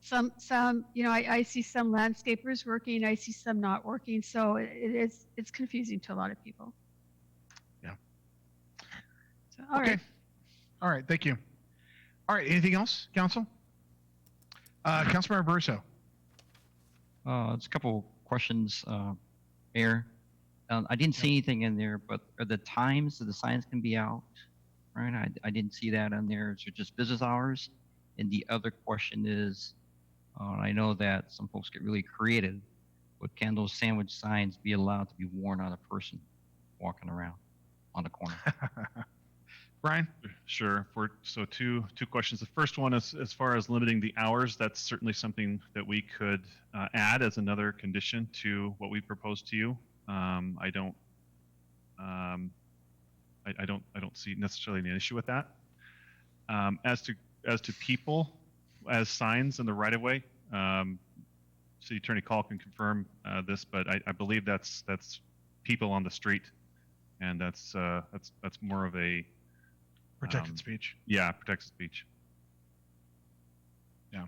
Some, I see some landscapers working, I see some not working, so it's confusing to a lot of people. Yeah. So, all right. All right, thank you. All right, anything else, Council? Councilmember Barroso. It's a couple questions, Mayor. I didn't see anything in there, but are the times that the signs can be out? Right, I didn't see that on there. Is it just business hours? And the other question is, I know that some folks get really creative, but can those sandwich signs be allowed to be worn on a person walking around on the corner? Brian? Sure. So two questions. The first one is, as far as limiting the hours, that's certainly something that we could add as another condition to what we propose to you. I don't see necessarily an issue with that. As to people as signs in the right of way, City Attorney Call can confirm this, but I believe that's people on the street, and that's more of a Protected speech. Yeah, protected speech. Yeah.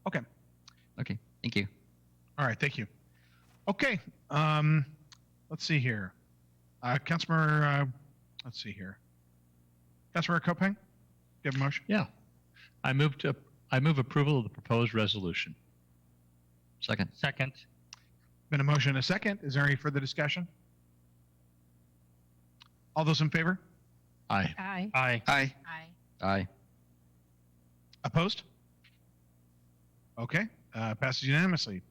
Okay. Okay, thank you. All right, thank you. Okay. let's see here. Councilmember, let's see here. Councilmember Kopeng, do you have a motion? Yeah. I move approval of the proposed resolution. Second. Second. Been a motion and a second. Is there any further discussion? All those in favor? Aye. Aye. Aye. Aye. Aye. Aye. Opposed? Okay, passes unanimously.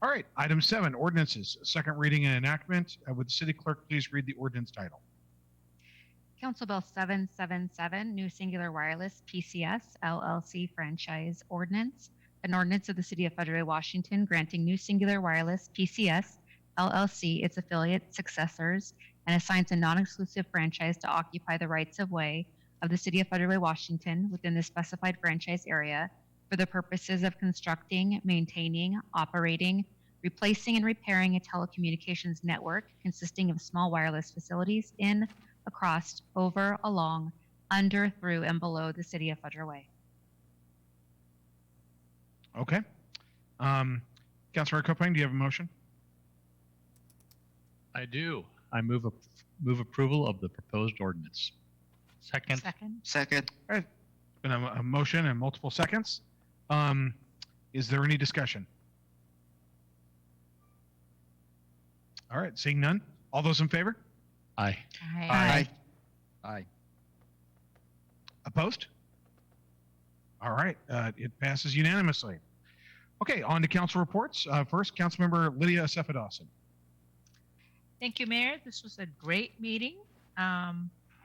All right, item 7, ordinances, second reading and enactment. Would the city clerk please read the ordinance title? Council Bill 777, New Singular Wireless PCS LLC Franchise Ordinance, an ordinance of the City of Federal, Washington, granting New Singular Wireless PCS LLC, its affiliates, successors, and assigns a non-exclusive franchise to occupy the rights of way of the City of Federal, Washington within the specified franchise area for the purposes of constructing, maintaining, operating, replacing, and repairing a telecommunications network consisting of small wireless facilities in, across, over, along, under, through, and below the City of Federal Way. Okay. Councilmember Kopeng, do you have a motion? I do. I move approval of the proposed ordinance. Second. Second. Second. All right, been a motion and multiple seconds. Is there any discussion? All right, seeing none. All those in favor? Aye. Aye. Aye. Opposed? All right, it passes unanimously. Okay, on to council reports. First, Councilmember Lydia Acefa-Dawson. Thank you, Mayor. This was a great meeting.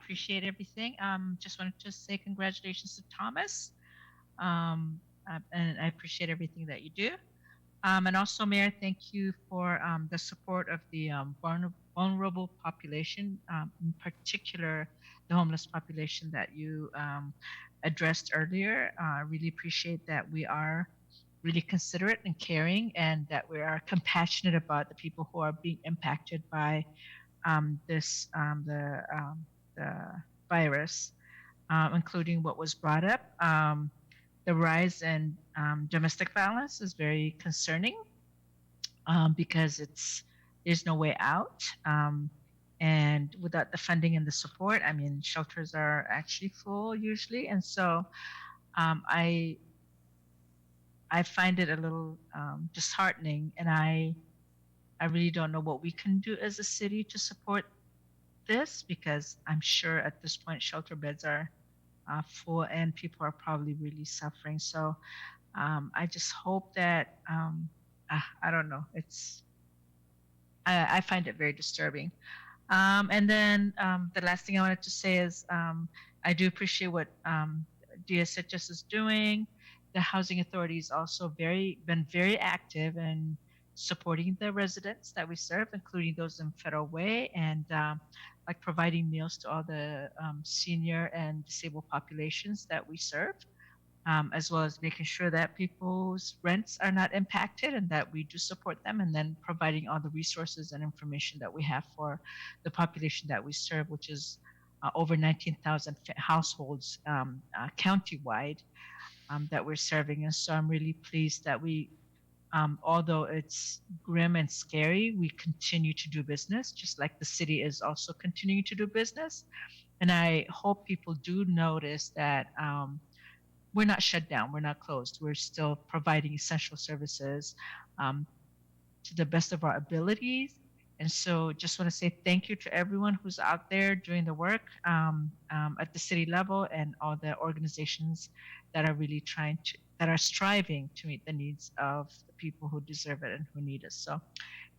Appreciate everything. Just wanted to say congratulations to Thomas. And I appreciate everything that you do. And also, Mayor, thank you for the support of the vulnerable population, in particular, the homeless population that you addressed earlier. I really appreciate that we are really considerate and caring, and that we are compassionate about the people who are being impacted by the virus, including what was brought up. The rise in domestic violence is very concerning because there's no way out. And without the funding and the support, I mean, shelters are actually full usually. And so I find it a little disheartening, and I really don't know what we can do as a city to support this, because I'm sure at this point shelter beds are full and people are probably really suffering. So I just hope that I don't know. I find it very disturbing. And then the last thing I wanted to say is I do appreciate what DSHS is doing. The housing authority has also been very active in supporting the residents that we serve, including those in Federal Way, and like providing meals to all the senior and disabled populations that we serve, as well as making sure that people's rents are not impacted and that we do support them, and then providing all the resources and information that we have for the population that we serve, which is over 19,000 households countywide that we're serving. And so I'm really pleased that we, although it's grim and scary, we continue to do business, just like the city is also continuing to do business. And I hope people do notice that we're not shut down, we're not closed. We're still providing essential services to the best of our abilities. And so just want to say thank you to everyone who's out there doing the work at the city level, and all the organizations that are really striving to meet the needs of the people who deserve it and who need us. So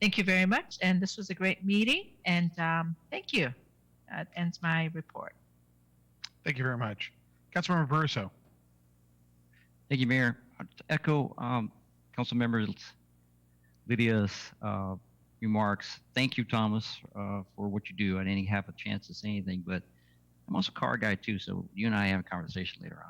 thank you very much. And this was a great meeting, and thank you. That ends my report. Thank you very much. Councilmember Burso. Thank you, Mayor. To echo Council members Lydia's remarks, thank you, Thomas, for what you do. I didn't have a chance to say anything, but I'm also a car guy too, so you and I have a conversation later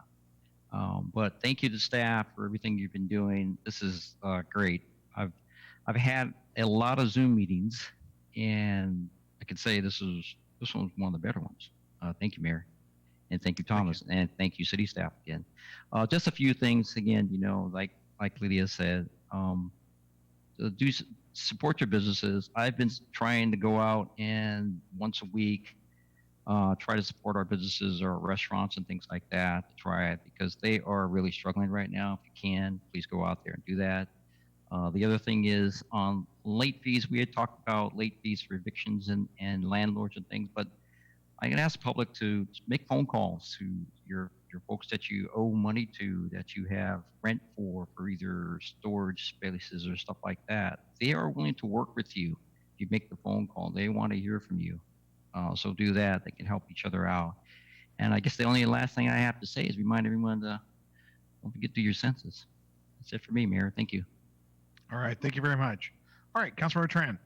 on. But thank you to staff for everything you've been doing. This is great. I've had a lot of Zoom meetings, and I can say this one was one of the better ones. Thank you, Mayor, and thank you, Thomas, and thank you, city staff again. Just a few things again. Like Lydia said, support your businesses. I've been trying to go out and once a week try to support our businesses or restaurants and things like that to try it because they are really struggling right now. If you can, please go out there and do that. The other thing is on late fees. We had talked about late fees for evictions and landlords and things, but I can ask the public to make phone calls to your folks that you owe money to, that you have rent for either storage spaces or stuff like that. They are willing to work with you. If you make the phone call, they want to hear from you. So do that. They can help each other out. And I guess the only last thing I have to say is remind everyone to don't forget to do your census. That's it for me, Mayor. Thank you. All right. Thank you very much. All right, Councilmember Tran.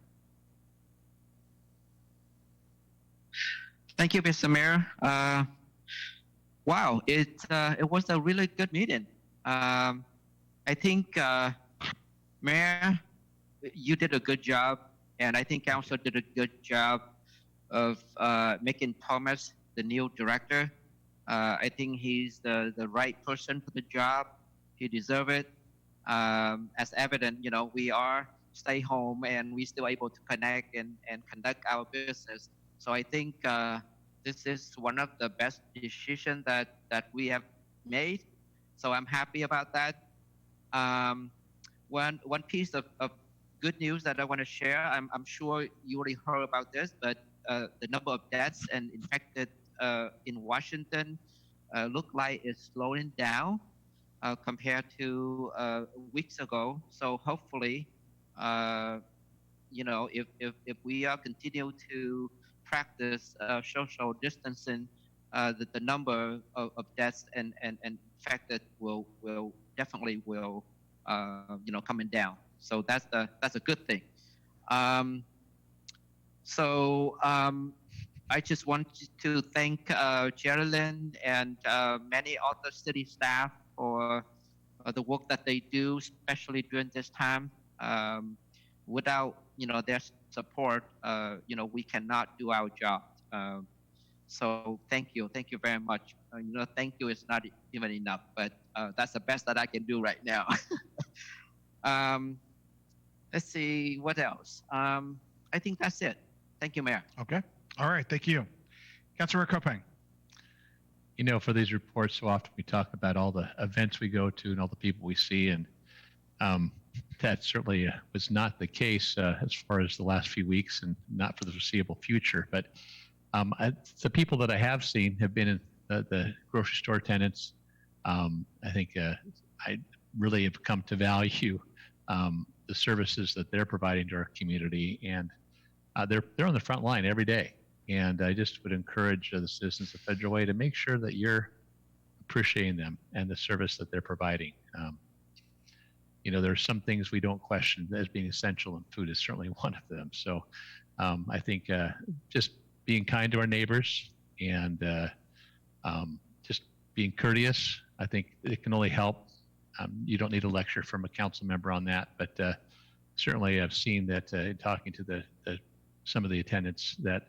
Thank you, Mr. Mayor. Wow, it was a really good meeting. I think, Mayor, you did a good job, and I think Council did a good job of making Thomas the new director. I think he's the right person for the job. He deserves it. As evident, we are stay home and we still able to connect and conduct our business. So I think this is one of the best decisions that we have made. So I'm happy about that. One piece of good news that I want to share. I'm sure you already heard about this, but the number of deaths and infected in Washington look like it's slowing down compared to weeks ago. So hopefully, if we continue to practice social distancing, the number of deaths and infected will definitely coming down. So that's a good thing. I just want to thank Geraldine and many other city staff for the work that they do, especially during this time. Without their support, we cannot do our job. So thank you very much. Thank you is not even enough, but that's the best that I can do right now. Let's see what else. I think that's it. Thank you, Mayor. Okay. All right. Thank you. Councilor Kopeng. For these reports, so often we talk about all the events we go to and all the people we see, and that certainly was not the case as far as the last few weeks and not for the foreseeable future. But the people that I have seen have been in the grocery store tenants. I think I really have come to value the services that they're providing to our community, and they're on the front line every day. And I just would encourage the citizens of Federal Way to make sure that you're appreciating them and the service that they're providing. There are some things we don't question as being essential, and food is certainly one of them. So I think just being kind to our neighbors and just being courteous, I think it can only help. You don't need a lecture from a council member on that, but certainly I've seen that in talking to some of the attendants that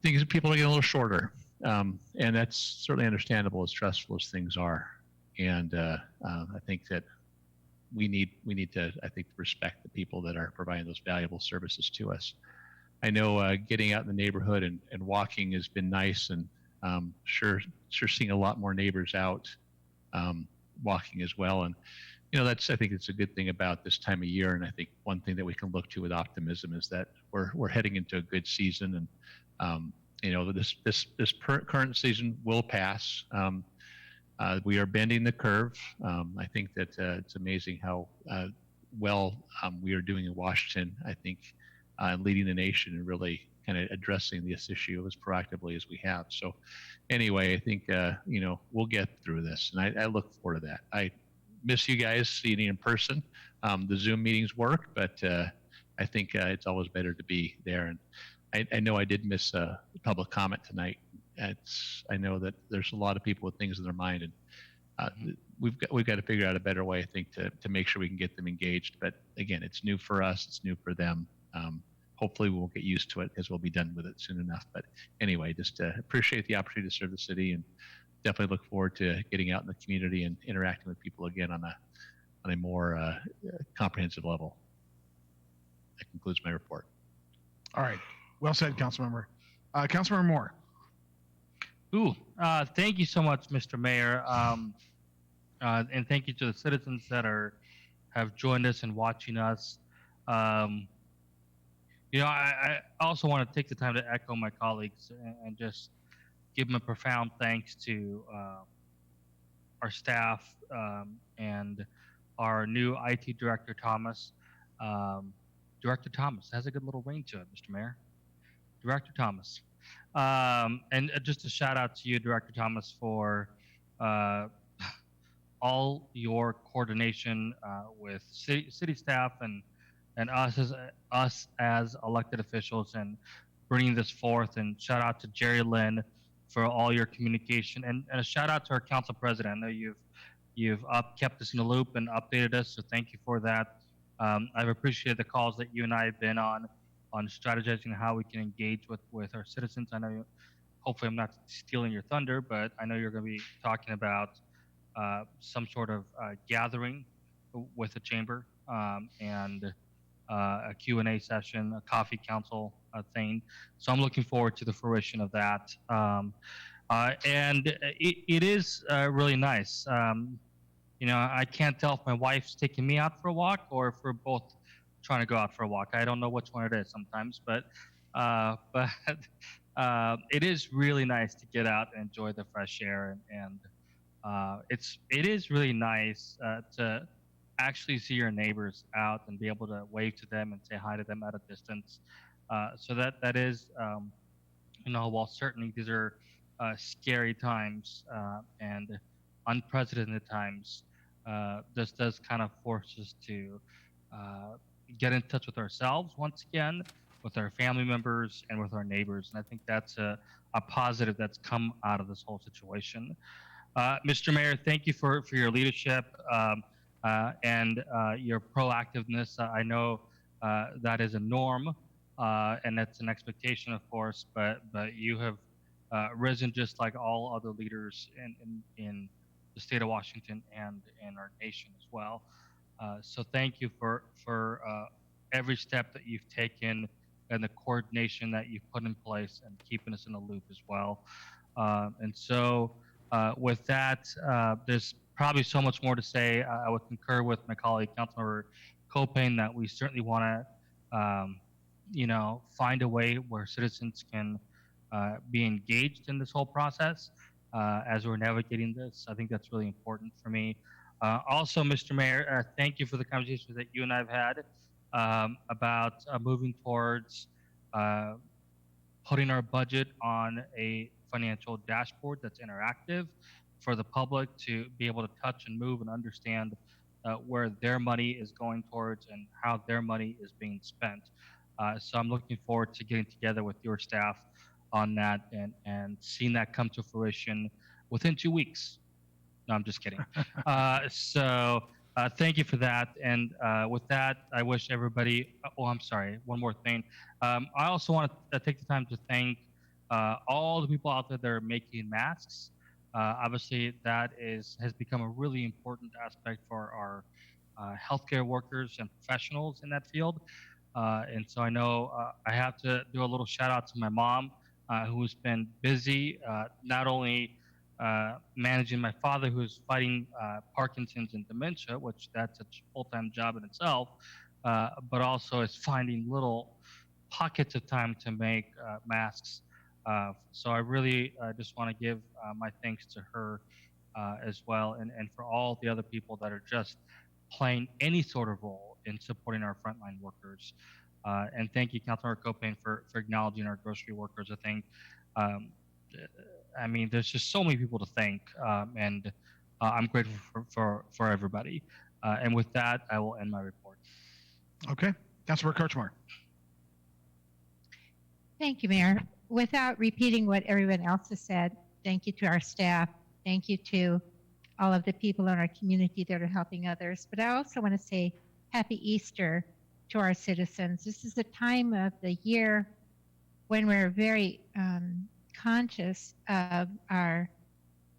people are getting a little shorter, and that's certainly understandable as stressful as things are. And I think that we need to, respect the people that are providing those valuable services to us. I know getting out in the neighborhood and walking has been nice, and sure seeing a lot more neighbors out walking as well. And I think it's a good thing about this time of year. And I think one thing that we can look to with optimism is that we're heading into a good season, and this current season will pass. We are bending the curve. I think that it's amazing how well we are doing in Washington. I think leading the nation and really kind of addressing this issue as proactively as we have. So anyway, I think we'll get through this, and I look forward to that. I miss you guys seeing you in person. The Zoom meetings work, but I think it's always better to be there. And I know I did miss public comment tonight. I know that there's a lot of people with things in their mind, and we've got to figure out a better way, I think, to make sure we can get them engaged. But again, it's new for us, it's new for them. Hopefully we'll get used to it because we'll be done with it soon enough. But anyway, just appreciate the opportunity to serve the city, and definitely look forward to getting out in the community and interacting with people again on on a more comprehensive level. That concludes my report. All right. Well said, Councilmember. Councilmember Moore. Thank you so much, Mr. Mayor. And thank you to the citizens that have joined us and watching us. I also want to take the time to echo my colleagues and just give them a profound thanks to our staff and our new IT director, Thomas. Director Thomas has a good little ring to it, Mr. Mayor. Director Thomas. And just a shout out to you, Director Thomas, for all your coordination with city staff and us as elected officials and bringing this forth. And shout out to Jerry Lynn for all your communication, and a shout out to our council president. I know you've kept us in the loop and updated us, so thank you for that. I've appreciated the calls that you and I have been on strategizing how we can engage with our citizens. I know, hopefully I'm not stealing your thunder, but I know you're going to be talking about some sort of gathering with the chamber and a Q&A session, a coffee council thing. So I'm looking forward to the fruition of that. And it is really nice. I can't tell if my wife's taking me out for a walk or if we're both trying to go out for a walk. I don't know which one it is sometimes, but it is really nice to get out and enjoy the fresh air, and it is really nice to actually see your neighbors out and be able to wave to them and say hi to them at a distance. So that is, while certainly these are scary times and unprecedented times, this does kind of force us to get in touch with ourselves once again, with our family members and with our neighbors. And I think that's a positive that's come out of this whole situation. Mr. Mayor, thank you for your leadership and your proactiveness. I know that is a norm and that's an expectation, of course, but you have risen just like all other leaders in the state of Washington and in our nation as well. So thank you for every step that you've taken and the coordination that you've put in place and keeping us in the loop as well. And so with that, there's probably so much more to say. I would concur with my colleague, Councilmember Copain, that we certainly want to, find a way where citizens can be engaged in this whole process as we're navigating this. I think that's really important for me. Also, Mr. Mayor, thank you for the conversations that you and I have had about moving towards putting our budget on a financial dashboard that's interactive for the public to be able to touch and move and understand where their money is going towards and how their money is being spent. So I'm looking forward to getting together with your staff on that and seeing that come to fruition within 2 weeks. No, I'm just kidding. So thank you for that. And with that, I wish everybody, oh, I'm sorry, one more thing. I also want to take the time to thank all the people out there that are making masks. Obviously, that has become a really important aspect for our healthcare workers and professionals in that field. And so I know I have to do a little shout out to my mom, who's been busy, not only managing my father, who's fighting Parkinson's and dementia, which that's a full-time job in itself, but also is finding little pockets of time to make masks. So I really just want to give my thanks to her as well, and for all the other people that are just playing any sort of role in supporting our frontline workers. And thank you, Councilmember Copain, for acknowledging our grocery workers. I think, I mean, there's just so many people to thank, and I'm grateful for everybody. And with that, I will end my report. Okay, Councilmember Kirchmar. Thank you, Mayor. Without repeating what everyone else has said, thank you to our staff. Thank you to all of the people in our community that are helping others. But I also want to say Happy Easter to our citizens. This is the time of the year when we're very conscious of our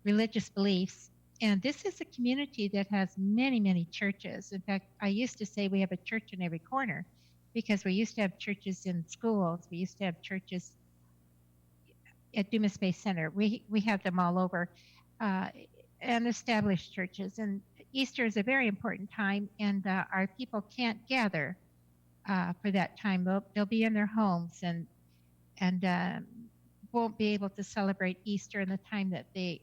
religious beliefs And this is a community that has many, many churches. In fact, I used to say we have a church in every corner because we used to have churches in schools. We used to have churches at Dumas Space Center. We have them all over, and established churches. And Easter is a very important time, and our people can't gather for that time. They'll be in their homes and won't be able to celebrate Easter in the time that they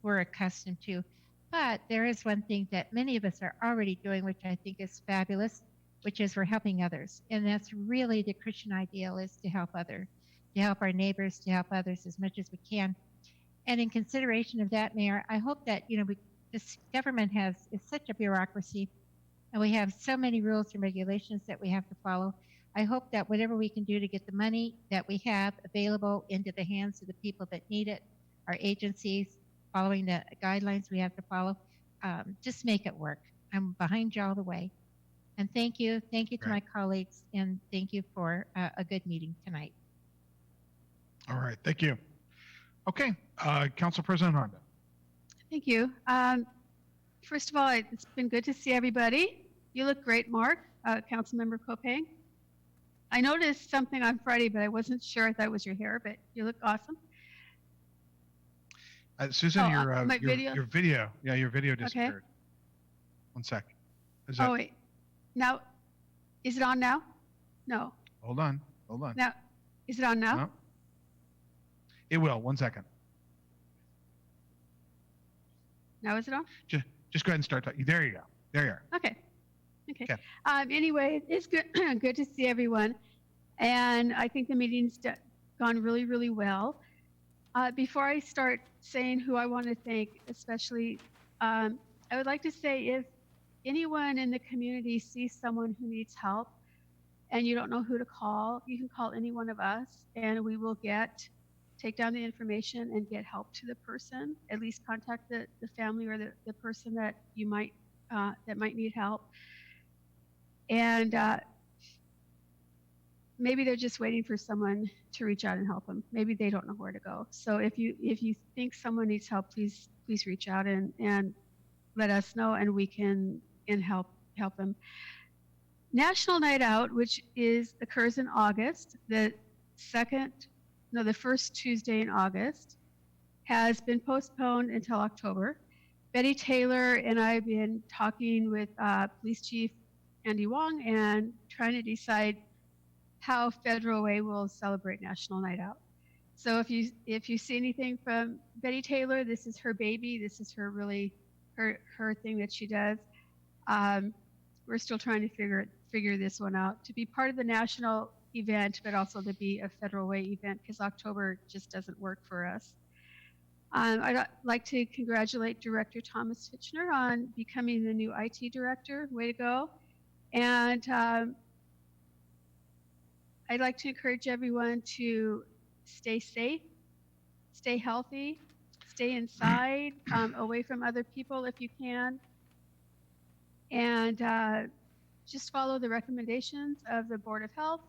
were accustomed to. But there is one thing that many of us are already doing, which I think is fabulous, which is we're helping others. And that's really the Christian ideal, is to help others, to help our neighbors, to help others as much as we can. And in consideration of that, Mayor, I hope that, this government is such a bureaucracy, and we have so many rules and regulations that we have to follow. I hope that whatever we can do to get the money that we have available into the hands of the people that need it, our agencies, following the guidelines we have to follow, just make it work. I'm behind you all the way. And thank you to my colleagues, and thank you for a good meeting tonight. All right, thank you. Okay, Council President Honda. Thank you. First of all, it's been good to see everybody. You look great, Mark, Councilmember Kopang. I noticed something on Friday, but I wasn't sure. I thought it was your hair, but you look awesome. Susan, my your video, your video disappeared. Okay. 1 sec. Oh, wait. Now, is it on now? No. Hold on. Now, is it on now? No. It will. 1 second. Now is it on? Just go ahead and start talking. There you go. There you are. Okay. Anyway, it's good good to see everyone, and I think the meeting's gone really, really well. Before I start saying who I want to thank, especially, I would like to say, if anyone in the community sees someone who needs help and you don't know who to call, you can call any one of us, and we will take down the information and get help to the person. At least contact the family or the person that you might that might need help. And maybe they're just waiting for someone to reach out and help them. Maybe they don't know where to go. So if you think someone needs help, please reach out and let us know, and we can help them. National Night Out, which occurs in August, the first Tuesday in August, has been postponed until October. Betty Taylor and I have been talking with Police Chief Andy Wong and trying to decide how Federal Way will celebrate National Night Out. So if you see anything from Betty Taylor, this is her baby. This is her thing that she does. We're still trying to figure this one out, to be part of the national event, but also to be a Federal Way event, because October just doesn't work for us. I'd like to congratulate Director Thomas Fitchner on becoming the new IT director. Way to go. And I'd like to encourage everyone to stay safe, stay healthy, stay inside, away from other people if you can, and just follow the recommendations of the Board of Health.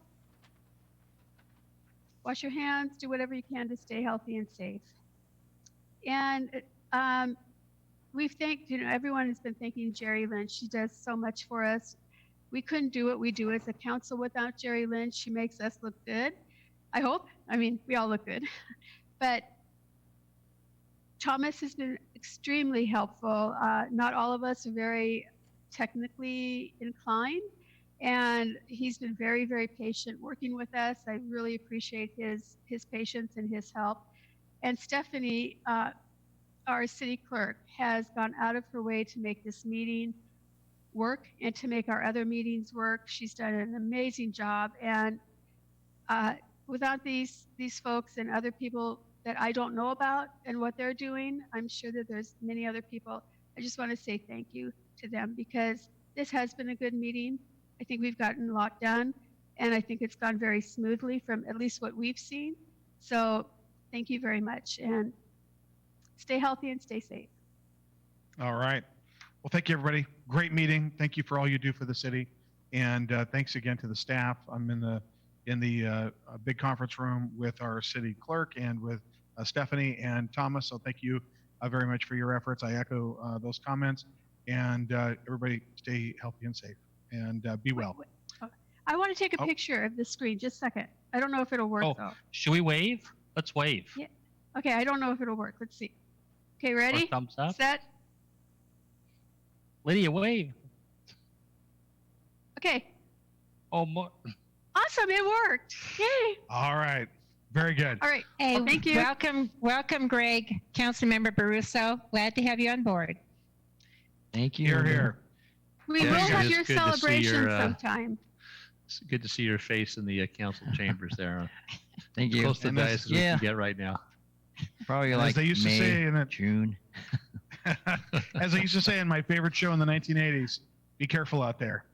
Wash your hands, do whatever you can to stay healthy and safe. And everyone has been thanking Jerry Lynch. She does so much for us. We couldn't do what we do as a council without Jerry Lynch. She makes us look good, I hope. I mean, we all look good. But Thomas has been extremely helpful. Not all of us are very technically inclined, and he's been very, very patient working with us. I really appreciate his patience and his help. And Stephanie, our city clerk, has gone out of her way to make this meeting work and to make our other meetings work. She's done an amazing job. And without these folks and other people that I don't know about and what they're doing, I'm sure that there's many other people. I just want to say thank you to them, because this has been a good meeting. I think we've gotten a lot done, and I think it's gone very smoothly from at least what we've seen. So thank you very much, and stay healthy and stay safe. All right. Well, thank you, everybody. Great meeting. Thank you for all you do for the city, and thanks again to the staff. I'm in the big conference room with our city clerk and with Stephanie and Thomas. So thank you very much for your efforts. I echo those comments. And everybody stay healthy and safe, and be well. I want to take a Oh. picture of the screen. Just a second. I don't know if it'll work Oh, though. should we wave? Let's wave. Yeah. Okay, I don't know if it'll work. Let's see. Okay, Or ready? thumbs up. Set. Lydia, wave. Okay. Oh, more. Awesome, it worked. Yay. All right. Very good. All right. Hey, Well, thank you. welcome, Greg, Councilmember Baruso. Glad to have you on board. Thank you. Here, here. We Yeah, will it's have good your to see celebration your, sometime. It's good to see your face in the council chambers there. Thank you. Close to And the this- dice as we can get right now. Probably As like they used to May, say in the, June. as I used to say in my favorite show in the 1980s, be careful out there.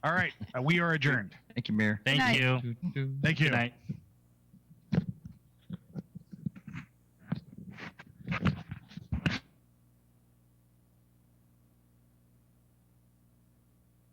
All right. We are adjourned. Thank you, Mayor. Thank night. you. Thank you. Good night.